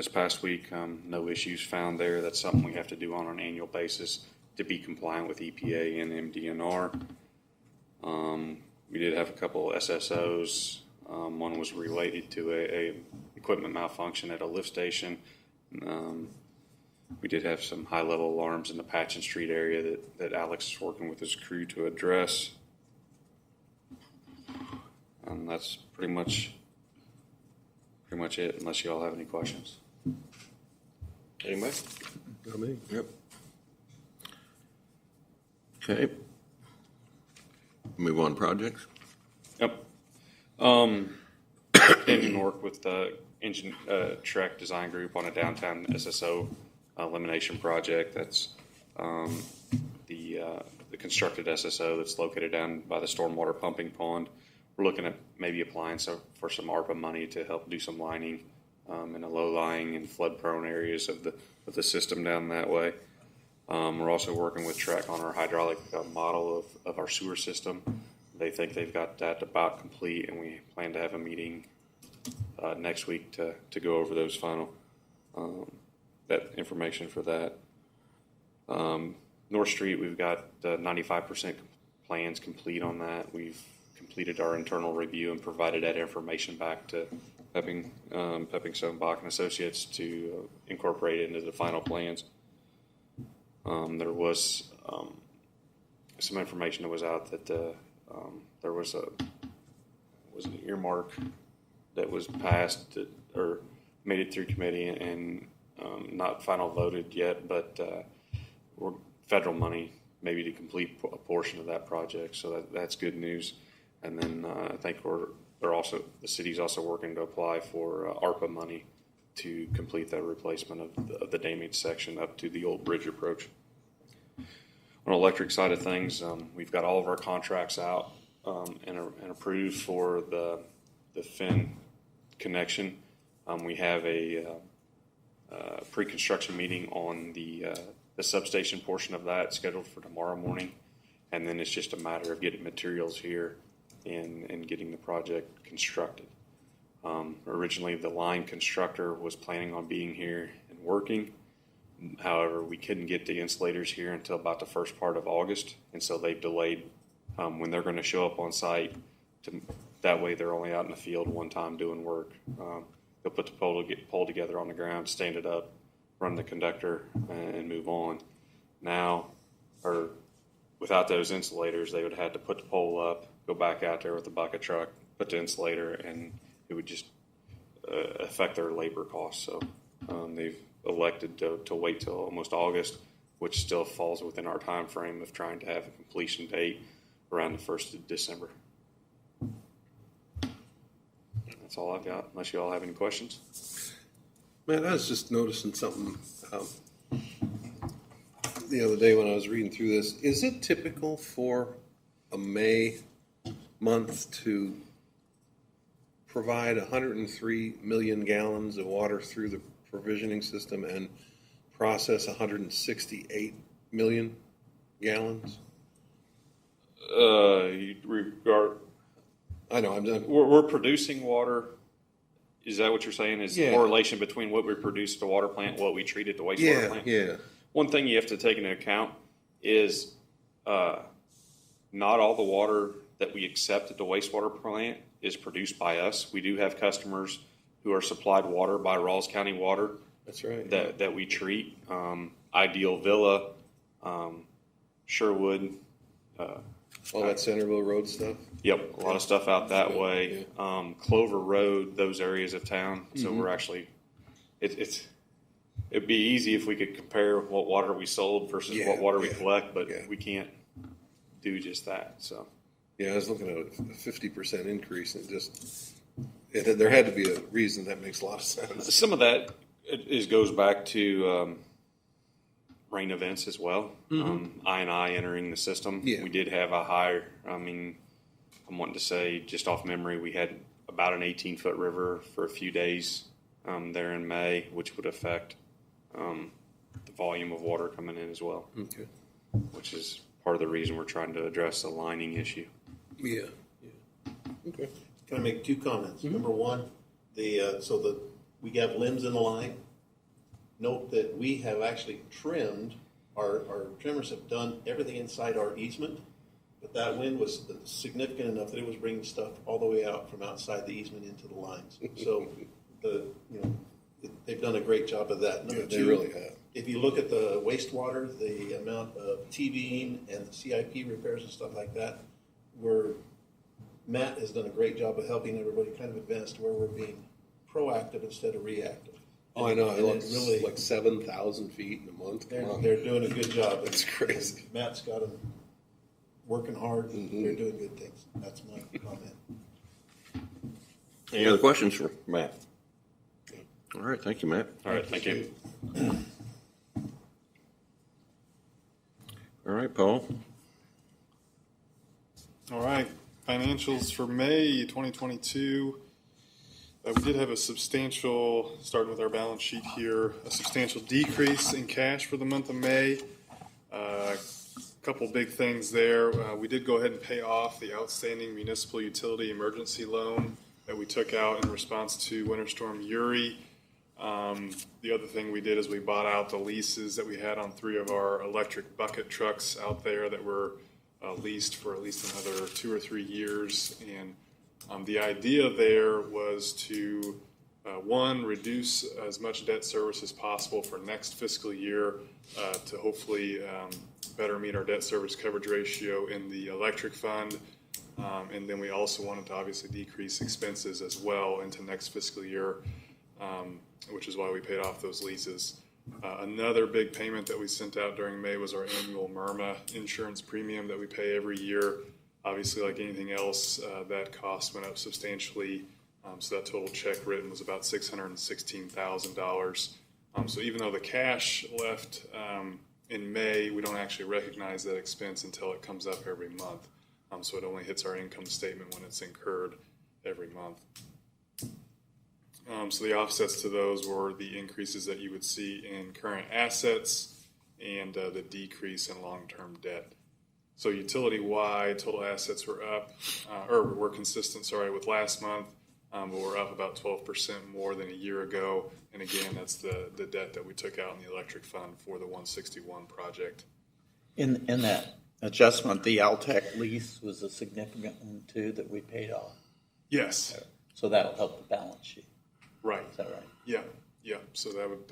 Speaker 11: past week. No issues found there. That's something we have to do on an annual basis to be compliant with EPA and MDNR. We did have a couple SSOs. One was related to a equipment malfunction at a lift station. We did have some high-level alarms in the Patchen Street area that Alex is working with his crew to address. That's pretty much it, unless you all have any questions.
Speaker 8: Anybody?
Speaker 1: Not me. Yep. Okay. Move on to projects.
Speaker 11: Yep. Did work with the Trek Design Group on a downtown SSO elimination project. That's the constructed SSO that's located down by the stormwater pumping pond. We're looking at maybe applying for some ARPA money to help do some lining in the low-lying and flood-prone areas of the system down that way. We're also working with Trek on our hydraulic model of our sewer system. They think they've got that about complete, and we plan to have a meeting next week to go over those final that information for that. North Street, we've got 95% plans complete on that. We've completed our internal review and provided that information back to Pepping Bach and Associates to incorporate into the final plans. There was some information that was out that there was an earmark that was passed or made it through committee and not final voted yet, but we're federal money maybe to complete a portion of that project. So that's good news. And then I think the city's also working to apply for ARPA money to complete that replacement of the damaged section up to the old bridge approach. On the electric side of things, we've got all of our contracts out and approved for the Finn connection. We have a pre-construction meeting on the substation portion of that scheduled for tomorrow morning, and then it's just a matter of getting materials here and getting the project constructed. Originally, the line constructor was planning on being here and working. However, we couldn't get the insulators here until about the first part of August, and so they've delayed when they're going to show up on site. That way, they're only out in the field one time doing work. They'll put the pole together on the ground, stand it up, run the conductor, and move on. Now, or without those insulators, they would have had to put the pole up, go back out there with the bucket truck, put the insulator, and it would just affect their labor costs. So they've elected to wait till almost August, which still falls within our time frame of trying to have a completion date around the 1st of December. That's all I've got, unless you all have any questions.
Speaker 8: Man, I was just noticing something the other day when I was reading through this. Is it typical for a May month to provide 103 million gallons of water through the provisioning system and process 168 million gallons? I know.
Speaker 11: We're producing water. Is that what you're saying? Is the correlation between what we produce at the water plant, what we treat at the wastewater plant?
Speaker 8: Yeah.
Speaker 11: One thing you have to take into account is not all the water that we accept at the wastewater plant is produced by us. We do have customers who are supplied water by Rawls County Water.
Speaker 8: That's right.
Speaker 11: That we treat. Ideal Villa, Sherwood.
Speaker 8: All that Centerville Road stuff?
Speaker 11: Yep, a lot of stuff out that way.
Speaker 8: Yeah.
Speaker 11: Clover Road, those areas of town. So we're actually, it'd be easy if we could compare what water we sold versus what water we collect, but we can't do just that. So.
Speaker 8: Yeah, I was looking at a 50% increase, and there had to be a reason that makes a lot of sense.
Speaker 11: Some of that goes back to rain events as well. I entering the system.
Speaker 8: Yeah.
Speaker 11: We did have a higher, I'm wanting to say, just off memory, we had about an 18-foot river for a few days there in May, which would affect the volume of water coming in as well.
Speaker 8: Okay.
Speaker 11: Which is part of the reason we're trying to address the lining issue.
Speaker 8: Yeah. Okay.
Speaker 5: Can I make 2 comments? Number one, we have limbs in the line. Note that we have actually trimmed, our trimmers have done everything inside our easement, but that wind was significant enough that it was bringing stuff all the way out from outside the easement into the lines. So they've done a great job of that. Number 2,
Speaker 8: they really have.
Speaker 5: If you look at the wastewater, the amount of TVing and the CIP repairs and stuff like that, Matt has done a great job of helping everybody kind of advance to where we're being proactive instead of reactive.
Speaker 8: Oh, I know. I look
Speaker 5: really,
Speaker 8: like 7,000 feet in a month.
Speaker 5: They're doing a good job.
Speaker 8: That's crazy.
Speaker 5: Matt's got them working hard, and they're doing good things. That's my comment.
Speaker 1: Any other questions for Matt? All right, thank you, Matt.
Speaker 11: All right, thank you.
Speaker 1: All right, Paul.
Speaker 2: All right, financials for May 2022. We did have a substantial, starting with our balance sheet here, a substantial decrease in cash for the month of May. A couple big things there. We did go ahead and pay off the outstanding municipal utility emergency loan that we took out in response to Winter Storm Uri. The other thing we did is we bought out the leases that we had on 3 of our electric bucket trucks out there that were leased for at least another 2 or 3 years. And the idea there was to, one, reduce as much debt service as possible for next fiscal year to hopefully better meet our debt service coverage ratio in the electric fund. And then we also wanted to obviously decrease expenses as well into next fiscal year, which is why we paid off those leases. Another big payment that we sent out during May was our annual MIRMA insurance premium that we pay every year. Obviously, like anything else, that cost went up substantially. So that total check written was about $616,000. So even though the cash left in May, we don't actually recognize that expense until it comes up every month. So it only hits our income statement when it's incurred every month. So the offsets to those were the increases that you would see in current assets and the decrease in long-term debt. So utility-wide, total assets were up, or were consistent, with last month, but we're up about 12% more than a year ago. And again, that's the debt that we took out in the electric fund for the 161 project.
Speaker 7: In that adjustment, the Altech lease was a significant one too that we paid off.
Speaker 2: Yes.
Speaker 7: So that'll help the balance sheet.
Speaker 2: Right.
Speaker 7: Is that right?
Speaker 2: Yeah. So that would,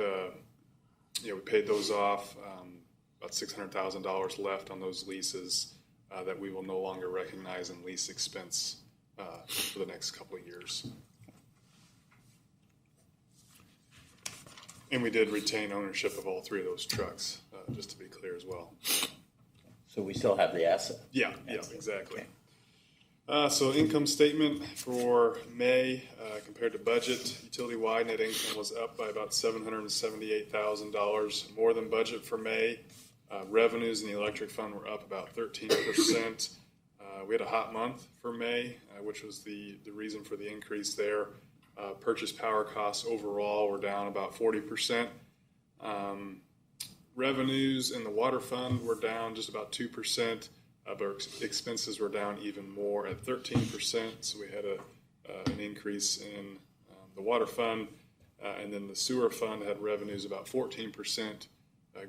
Speaker 2: we paid those off. About $600,000 left on those leases that we will no longer recognize in lease expense for the next couple of years. And we did retain ownership of all three of those trucks, just to be clear as well.
Speaker 7: So we still have the asset.
Speaker 2: Yeah, exactly. So income statement for May compared to budget, utility-wide net income was up by about $778,000 more than budget for May. Revenues in the electric fund were up about 13%. We had a hot month for May, which was the reason for the increase there. Purchase power costs overall were down about 40%. Revenues in the water fund were down just about 2%. But expenses were down even more at 13%. So we had an increase in the water fund. And then the sewer fund had revenues about 14%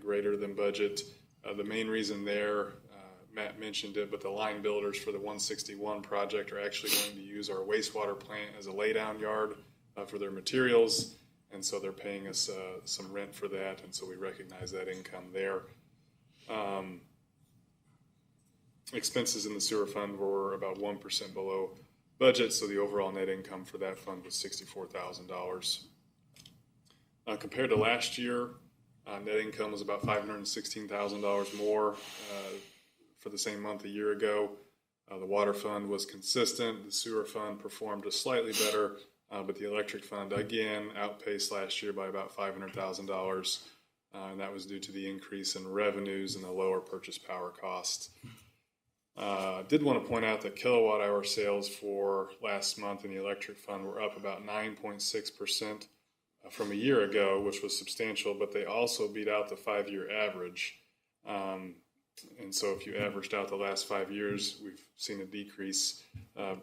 Speaker 2: greater than budget. The main reason there, Matt mentioned it, but the line builders for the 161 project are actually going to use our wastewater plant as a laydown yard for their materials. And so they're paying us some rent for that. And so we recognize that income there. Expenses in the sewer fund were about 1% below budget, so the overall net income for that fund was $64,000. Compared to last year, net income was about $516,000 more for the same month a year ago. The water fund was consistent. The sewer fund performed just slightly better, but the electric fund, again, outpaced last year by about $500,000, and that was due to the increase in revenues and the lower purchase power costs. Did want to point out that kilowatt hour sales for last month in the electric fund were up about 9.6% from a year ago, which was substantial, but they also beat out the 5-year average. And so if you averaged out the last 5 years, we've seen a decrease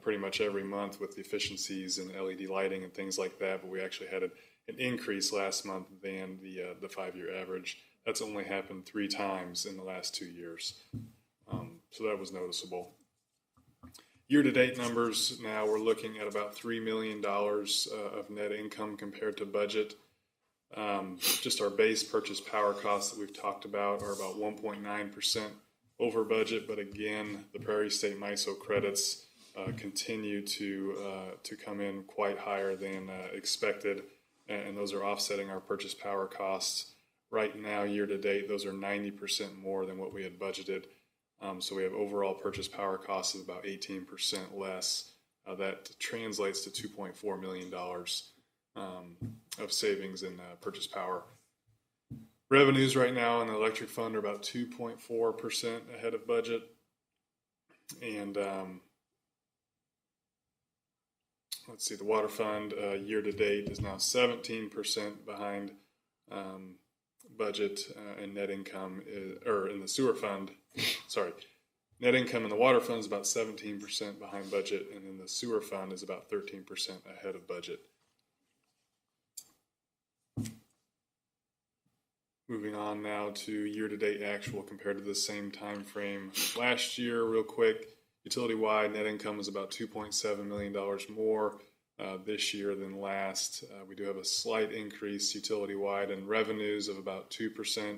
Speaker 2: pretty much every month with the efficiencies and LED lighting and things like that, but we actually had an increase last month than the 5-year average. That's only happened 3 times in the last 2 years. So that was noticeable. Year-to-date numbers now, we're looking at about $3 million of net income compared to budget. Just our base purchase power costs that we've talked about are about 1.9% over budget, but again, the Prairie State MISO credits continue to come in quite higher than expected, and those are offsetting our purchase power costs. Right now, year-to-date, those are 90% more than what we had budgeted. So we have overall purchase power costs of about 18% less. That translates to $2.4 million of savings in purchase power. Revenues right now in the electric fund are about 2.4% ahead of budget. And let's see, the water fund year to date is now 17% behind budget, and net income or in the sewer fund, net income in the water fund is about 17% behind budget, and then the sewer fund is about 13% ahead of budget. Moving on now to year-to-date actual compared to the same time frame last year, real quick. Utility-wide net income is about $2.7 million more this year than last. We do have a slight increase utility-wide in revenues of about 2%,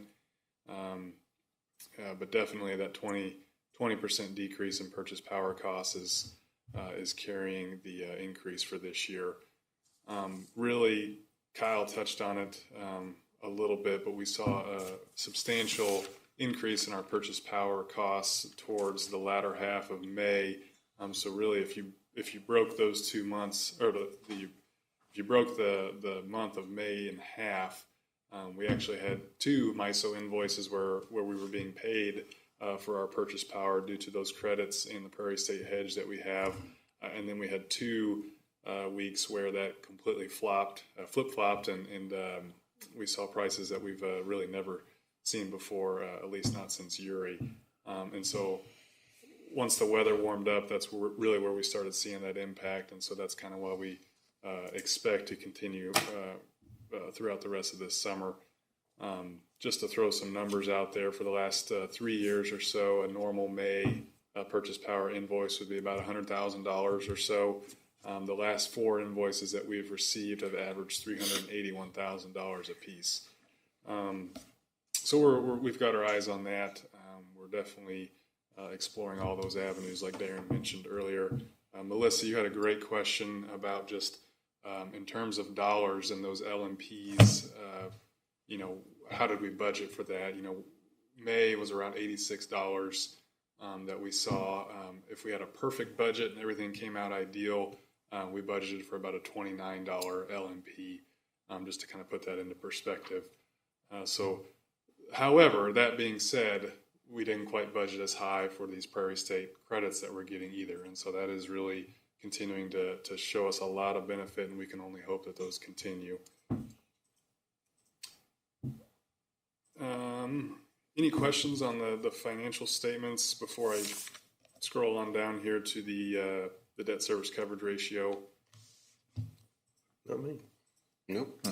Speaker 2: but definitely that 2020 20% decrease in purchase power costs is carrying the increase for this year. Really, Kyle touched on it a little bit, but we saw a substantial increase in our purchase power costs towards the latter half of May. So really, if you broke those 2 months, or if you broke the month of May in half, we actually had 2 MISO invoices where we were being paid for our purchase power due to those credits in the Prairie State hedge that we have. And then we had 2 weeks where that completely flip-flopped, and we saw prices that we've really never seen before, at least not since Uri. And so once the weather warmed up, that's really where we started seeing that impact. And so that's kind of what we expect to continue throughout the rest of this summer. Just to throw some numbers out there, for the last 3 years or so, a normal May purchase power invoice would be about $100,000 or so. The last 4 invoices that we've received have averaged $381,000 a piece. So we've got our eyes on that. We're definitely exploring all those avenues like Darren mentioned earlier. Melissa, you had a great question about just in terms of dollars and those LMPs, how did we budget for that? May was around $86 that we saw. If we had a perfect budget and everything came out ideal, we budgeted for about a $29 LMP, just to kind of put that into perspective. However, that being said, we didn't quite budget as high for these Prairie State credits that we're getting either. And so that is really continuing to show us a lot of benefit, and we can only hope that those continue. Any questions on the financial statements before I scroll on down here to the debt service coverage ratio?
Speaker 8: Not me. Nope.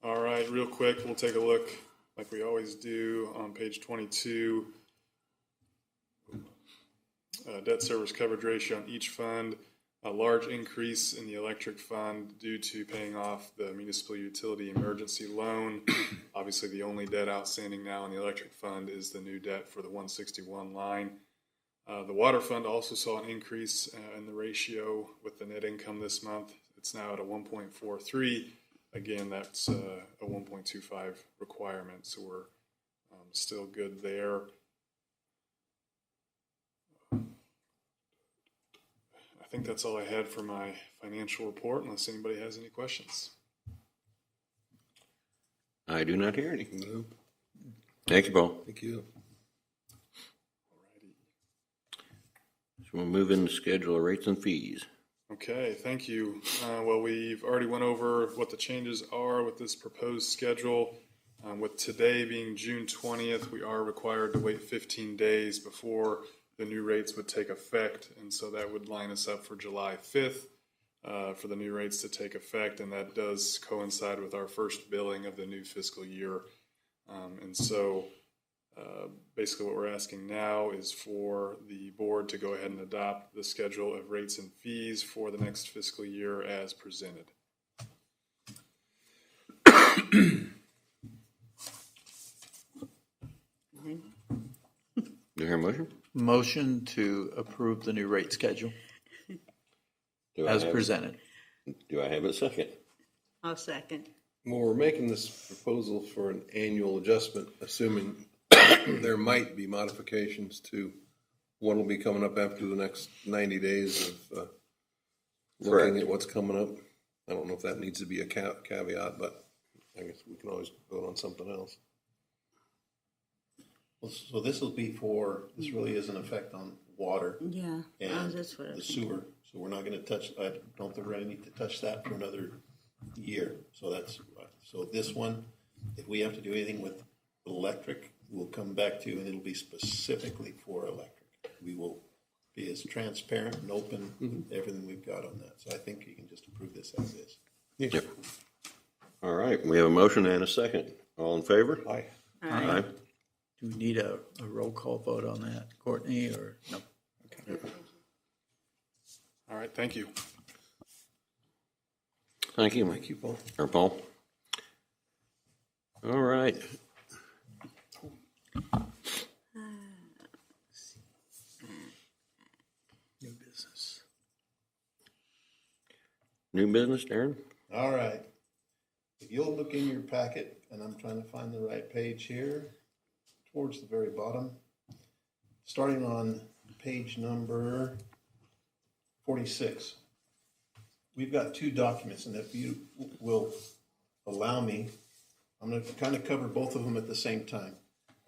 Speaker 2: All right, real quick, we'll take a look like we always do on page 22. Debt service coverage ratio on each fund. A large increase in the electric fund due to paying off the municipal utility emergency loan. Obviously, the only debt outstanding now in the electric fund is the new debt for the 161 line. The water fund also saw an increase in the ratio with the net income this month. It's now at a 1.43. Again, that's a 1.25 requirement, so we're still good there. I think that's all I had for my financial report, unless anybody has any questions.
Speaker 1: I do not hear any. No. Thank you, Paul.
Speaker 8: Thank you.
Speaker 1: So we'll move into schedule of rates and fees.
Speaker 2: Okay, thank you. Well, we've already went over what the changes are with this proposed schedule. With today being June 20th, we are required to wait 15 days before the new rates would take effect, and so that would line us up for July 5th for the new rates to take effect, and that does coincide with our first billing of the new fiscal year. And so basically what we're asking now is for the board to go ahead and adopt the schedule of rates and fees for the next fiscal year as presented.
Speaker 1: Do you hear a motion?
Speaker 7: Motion to approve the new rate schedule as presented.
Speaker 1: Do I have a second?
Speaker 6: I'll second.
Speaker 8: Well, we're making this proposal for an annual adjustment, assuming there might be modifications to what will be coming up after the next 90 days of looking at what's coming up. I don't know if that needs to be a caveat, but I guess we can always vote on something else.
Speaker 5: So this really is an effect on water
Speaker 6: Yeah.
Speaker 5: and
Speaker 6: That's what I
Speaker 5: the
Speaker 6: was
Speaker 5: sewer. So we're not going to touch, I don't think we're going to need to touch that for another year. So this one, if we have to do anything with electric, we'll come back to you, and it'll be specifically for electric. We will be as transparent and open everything we've got on that. So I think you can just approve this as is.
Speaker 1: Yep. All right, we have a motion and a second. All in favor?
Speaker 8: Aye.
Speaker 1: Aye.
Speaker 7: Do we need a roll call vote on that, Courtney, or no? Okay.
Speaker 2: All right, thank you.
Speaker 1: Thank you.
Speaker 8: Thank you, Paul.
Speaker 1: Or Paul. All right. New business, Darren?
Speaker 5: All right. If you'll look in your packet, and I'm trying to find the right page here, towards the very bottom, starting on page number 46. We've got two documents, and if you will allow me, I'm going to kind of cover both of them at the same time.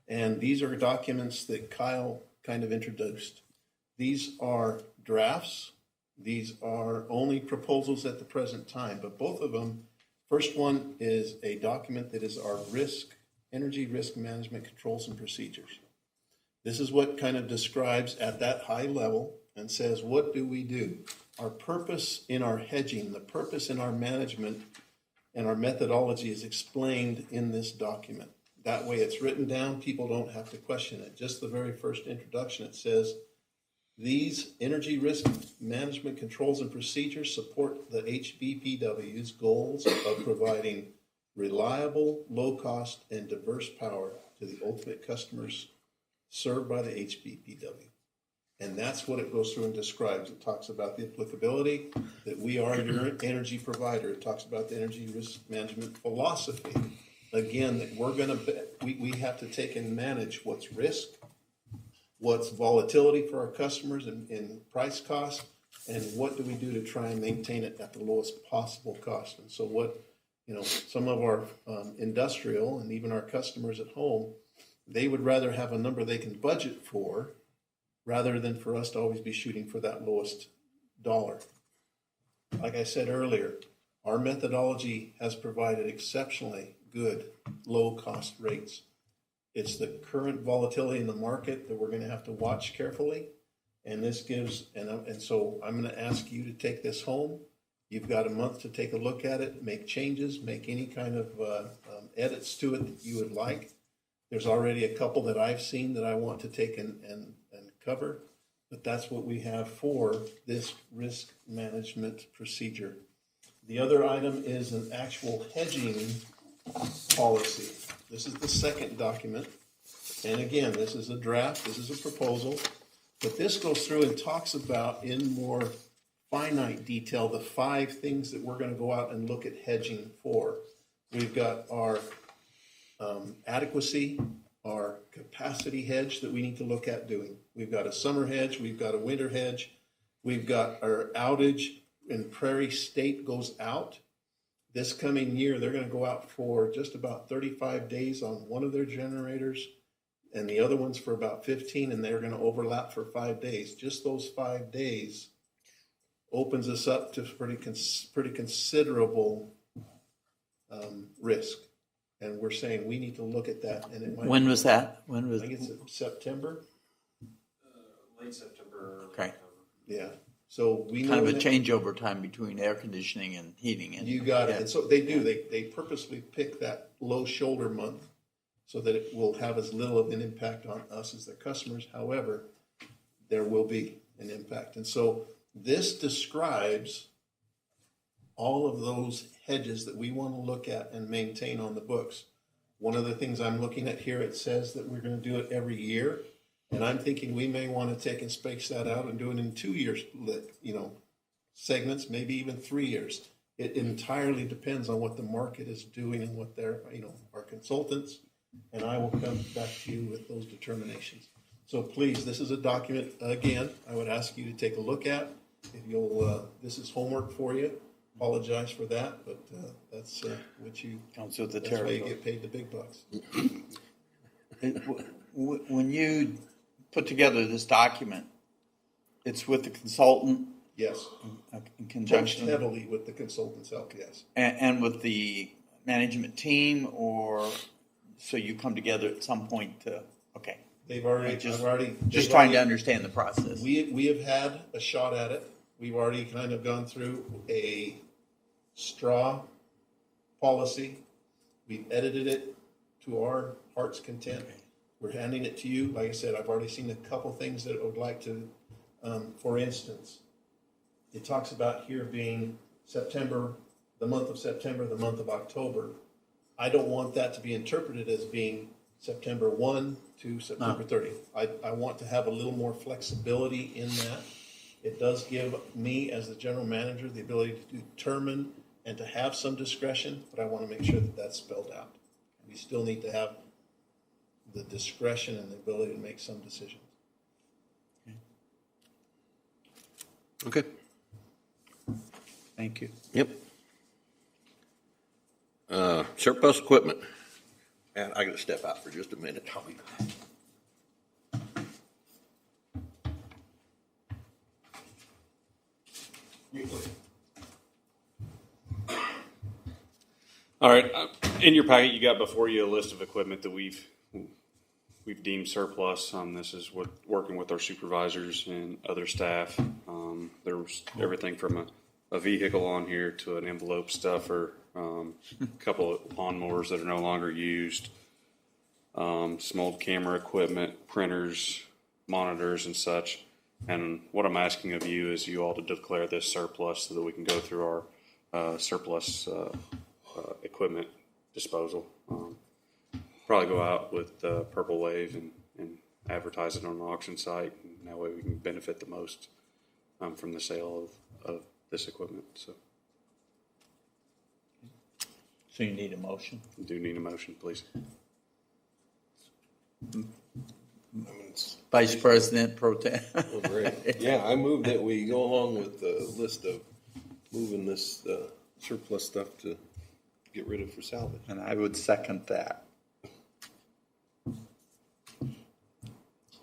Speaker 5: And these are documents that Kyle kind of introduced. These are drafts. These are only proposals at the present time, but both of them, first one is a document that is our energy risk management controls and procedures. This is what kind of describes at that high level and says, what do we do? Our purpose in our hedging, the purpose in our management, and our methodology is explained in this document. That way it's written down, people don't have to question it. Just the very first introduction, it says, these energy risk management controls and procedures support the HBPW's goals of providing reliable, low-cost, and diverse power to the ultimate customers served by the HBPW. And that's what it goes through and describes. It talks about the applicability, that we are your energy provider. It talks about the energy risk management philosophy. Again, that we have to take and manage what's risk, what's volatility for our customers in price cost, and what do we do to try and maintain it at the lowest possible cost. And so some of our industrial and even our customers at home, they would rather have a number they can budget for rather than for us to always be shooting for that lowest dollar. Like I said earlier, our methodology has provided exceptionally good low-cost rates. It's the current volatility in the market that we're going to have to watch carefully. And this gives, and so I'm going to ask you to take this home. You've got a month to take a look at it, make changes, make any kind of edits to it that you would like. There's already a couple that I've seen that I want to take and cover, but that's what we have for this risk management procedure. The other item is an actual hedging policy. This is the second document. And again, this is a draft, this is a proposal, but this goes through and talks about in more finite detail the 5 things that we're going to go out and look at hedging for. We've got our adequacy, our capacity hedge that we need to look at doing. We've got a summer hedge, we've got a winter hedge, we've got our outage in Prairie State goes out. This coming year, they're going to go out for just about 35 days on one of their generators, and the other one's for about 15, and they're going to overlap for 5 days. Just those 5 days opens us up to pretty considerable risk. And we're saying we need to look at that. And it might
Speaker 7: When was that? When was?
Speaker 5: I think it's September.
Speaker 11: Late September.
Speaker 7: Okay.
Speaker 5: Yeah. So we know
Speaker 7: Kind of a
Speaker 5: that-
Speaker 7: changeover time between air conditioning and heating. And
Speaker 5: You got it.
Speaker 7: yeah.
Speaker 5: And so they do. They purposely pick that low shoulder month so that it will have as little of an impact on us as their customers. However, there will be an impact. And so this describes all of those hedges that we want to look at and maintain on the books. One of the things I'm looking at here, it says that we're going to do it every year. And I'm thinking we may want to take and space that out and do it in 2 years, segments, maybe even 3 years. It entirely depends on what the market is doing and what our consultants, and I will come back to you with those determinations. So please, this is a document, again, I would ask you to take a look at. If you'll, this is homework for you. Apologize for that, but that's what you,
Speaker 7: Comes with the
Speaker 5: that's why you
Speaker 7: territory.
Speaker 5: get paid the big bucks.
Speaker 7: When you put together this document, it's with the consultant
Speaker 5: Yes,
Speaker 7: in
Speaker 5: touched
Speaker 7: conjunction
Speaker 5: heavily with the consultant's help, yes.
Speaker 7: and with the management team, or so you come together at some point to, okay.
Speaker 5: They've already,
Speaker 7: Just
Speaker 5: they've
Speaker 7: trying to
Speaker 5: already-
Speaker 7: understand the process.
Speaker 5: We have had a shot at it. We've already kind of gone through a straw policy. We've edited it to our heart's content. We're handing it to you. Like I said, I've already seen a couple things that I would like to, for instance, it talks about here being September, the month of September, the month of October. I don't want that to be interpreted as being September 1 to September 30th. I want to have a little more flexibility in that. It does give me, as the general manager, the ability to determine and to have some discretion, but I want to make sure that that's spelled out. We still need to have the discretion and the ability to make some decisions.
Speaker 1: Okay.
Speaker 7: Thank you.
Speaker 1: Yep. Surplus equipment. And I gotta step out for just a minute. I'll be back.
Speaker 11: All right, in your packet, you got before you a list of equipment that we've deemed surplus. This is what working with our supervisors and other staff. There's everything from a vehicle on here to an envelope stuffer, a couple of lawnmowers that are no longer used, some old camera equipment, printers, monitors, and such. And what I'm asking of you is you all to declare this surplus so that we can go through our surplus equipment disposal. Probably go out with Purple Wave and advertise it on an auction site, and that way we can benefit the most from the sale of this equipment. So
Speaker 7: you need a motion?
Speaker 11: I do need a motion, please.
Speaker 7: Vice President Pro Tem.
Speaker 8: Oh, great. Yeah, I move that we go along with the list of moving this surplus stuff to get rid of for salvage.
Speaker 7: And I would second that.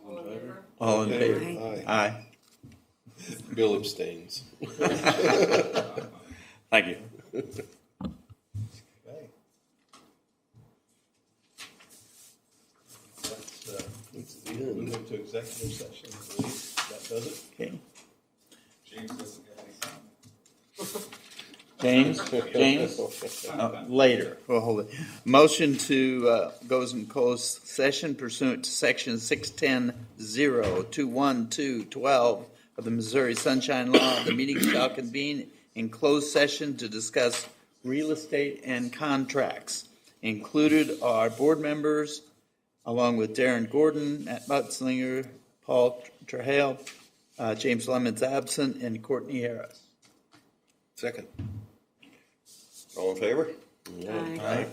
Speaker 4: All in favor?
Speaker 7: All in favor?
Speaker 8: Aye.
Speaker 7: Aye.
Speaker 8: Bill abstains.
Speaker 11: Thank you.
Speaker 5: Okay. Let's move into executive session. I believe that does it.
Speaker 7: Okay.
Speaker 3: James doesn't have any comment.
Speaker 7: James? Later. We'll hold it. Motion to goes in closed session pursuant to section 610-021-212 of the Missouri Sunshine Law. The meeting shall convene in closed session to discuss real estate and contracts. Included are board members, along with Darren Gordon, Matt Mutzlinger, Paul Trahale, James Lemon's absent, and Courtney Harris.
Speaker 8: Second.
Speaker 1: All in favor?
Speaker 6: Aye.
Speaker 7: Aye.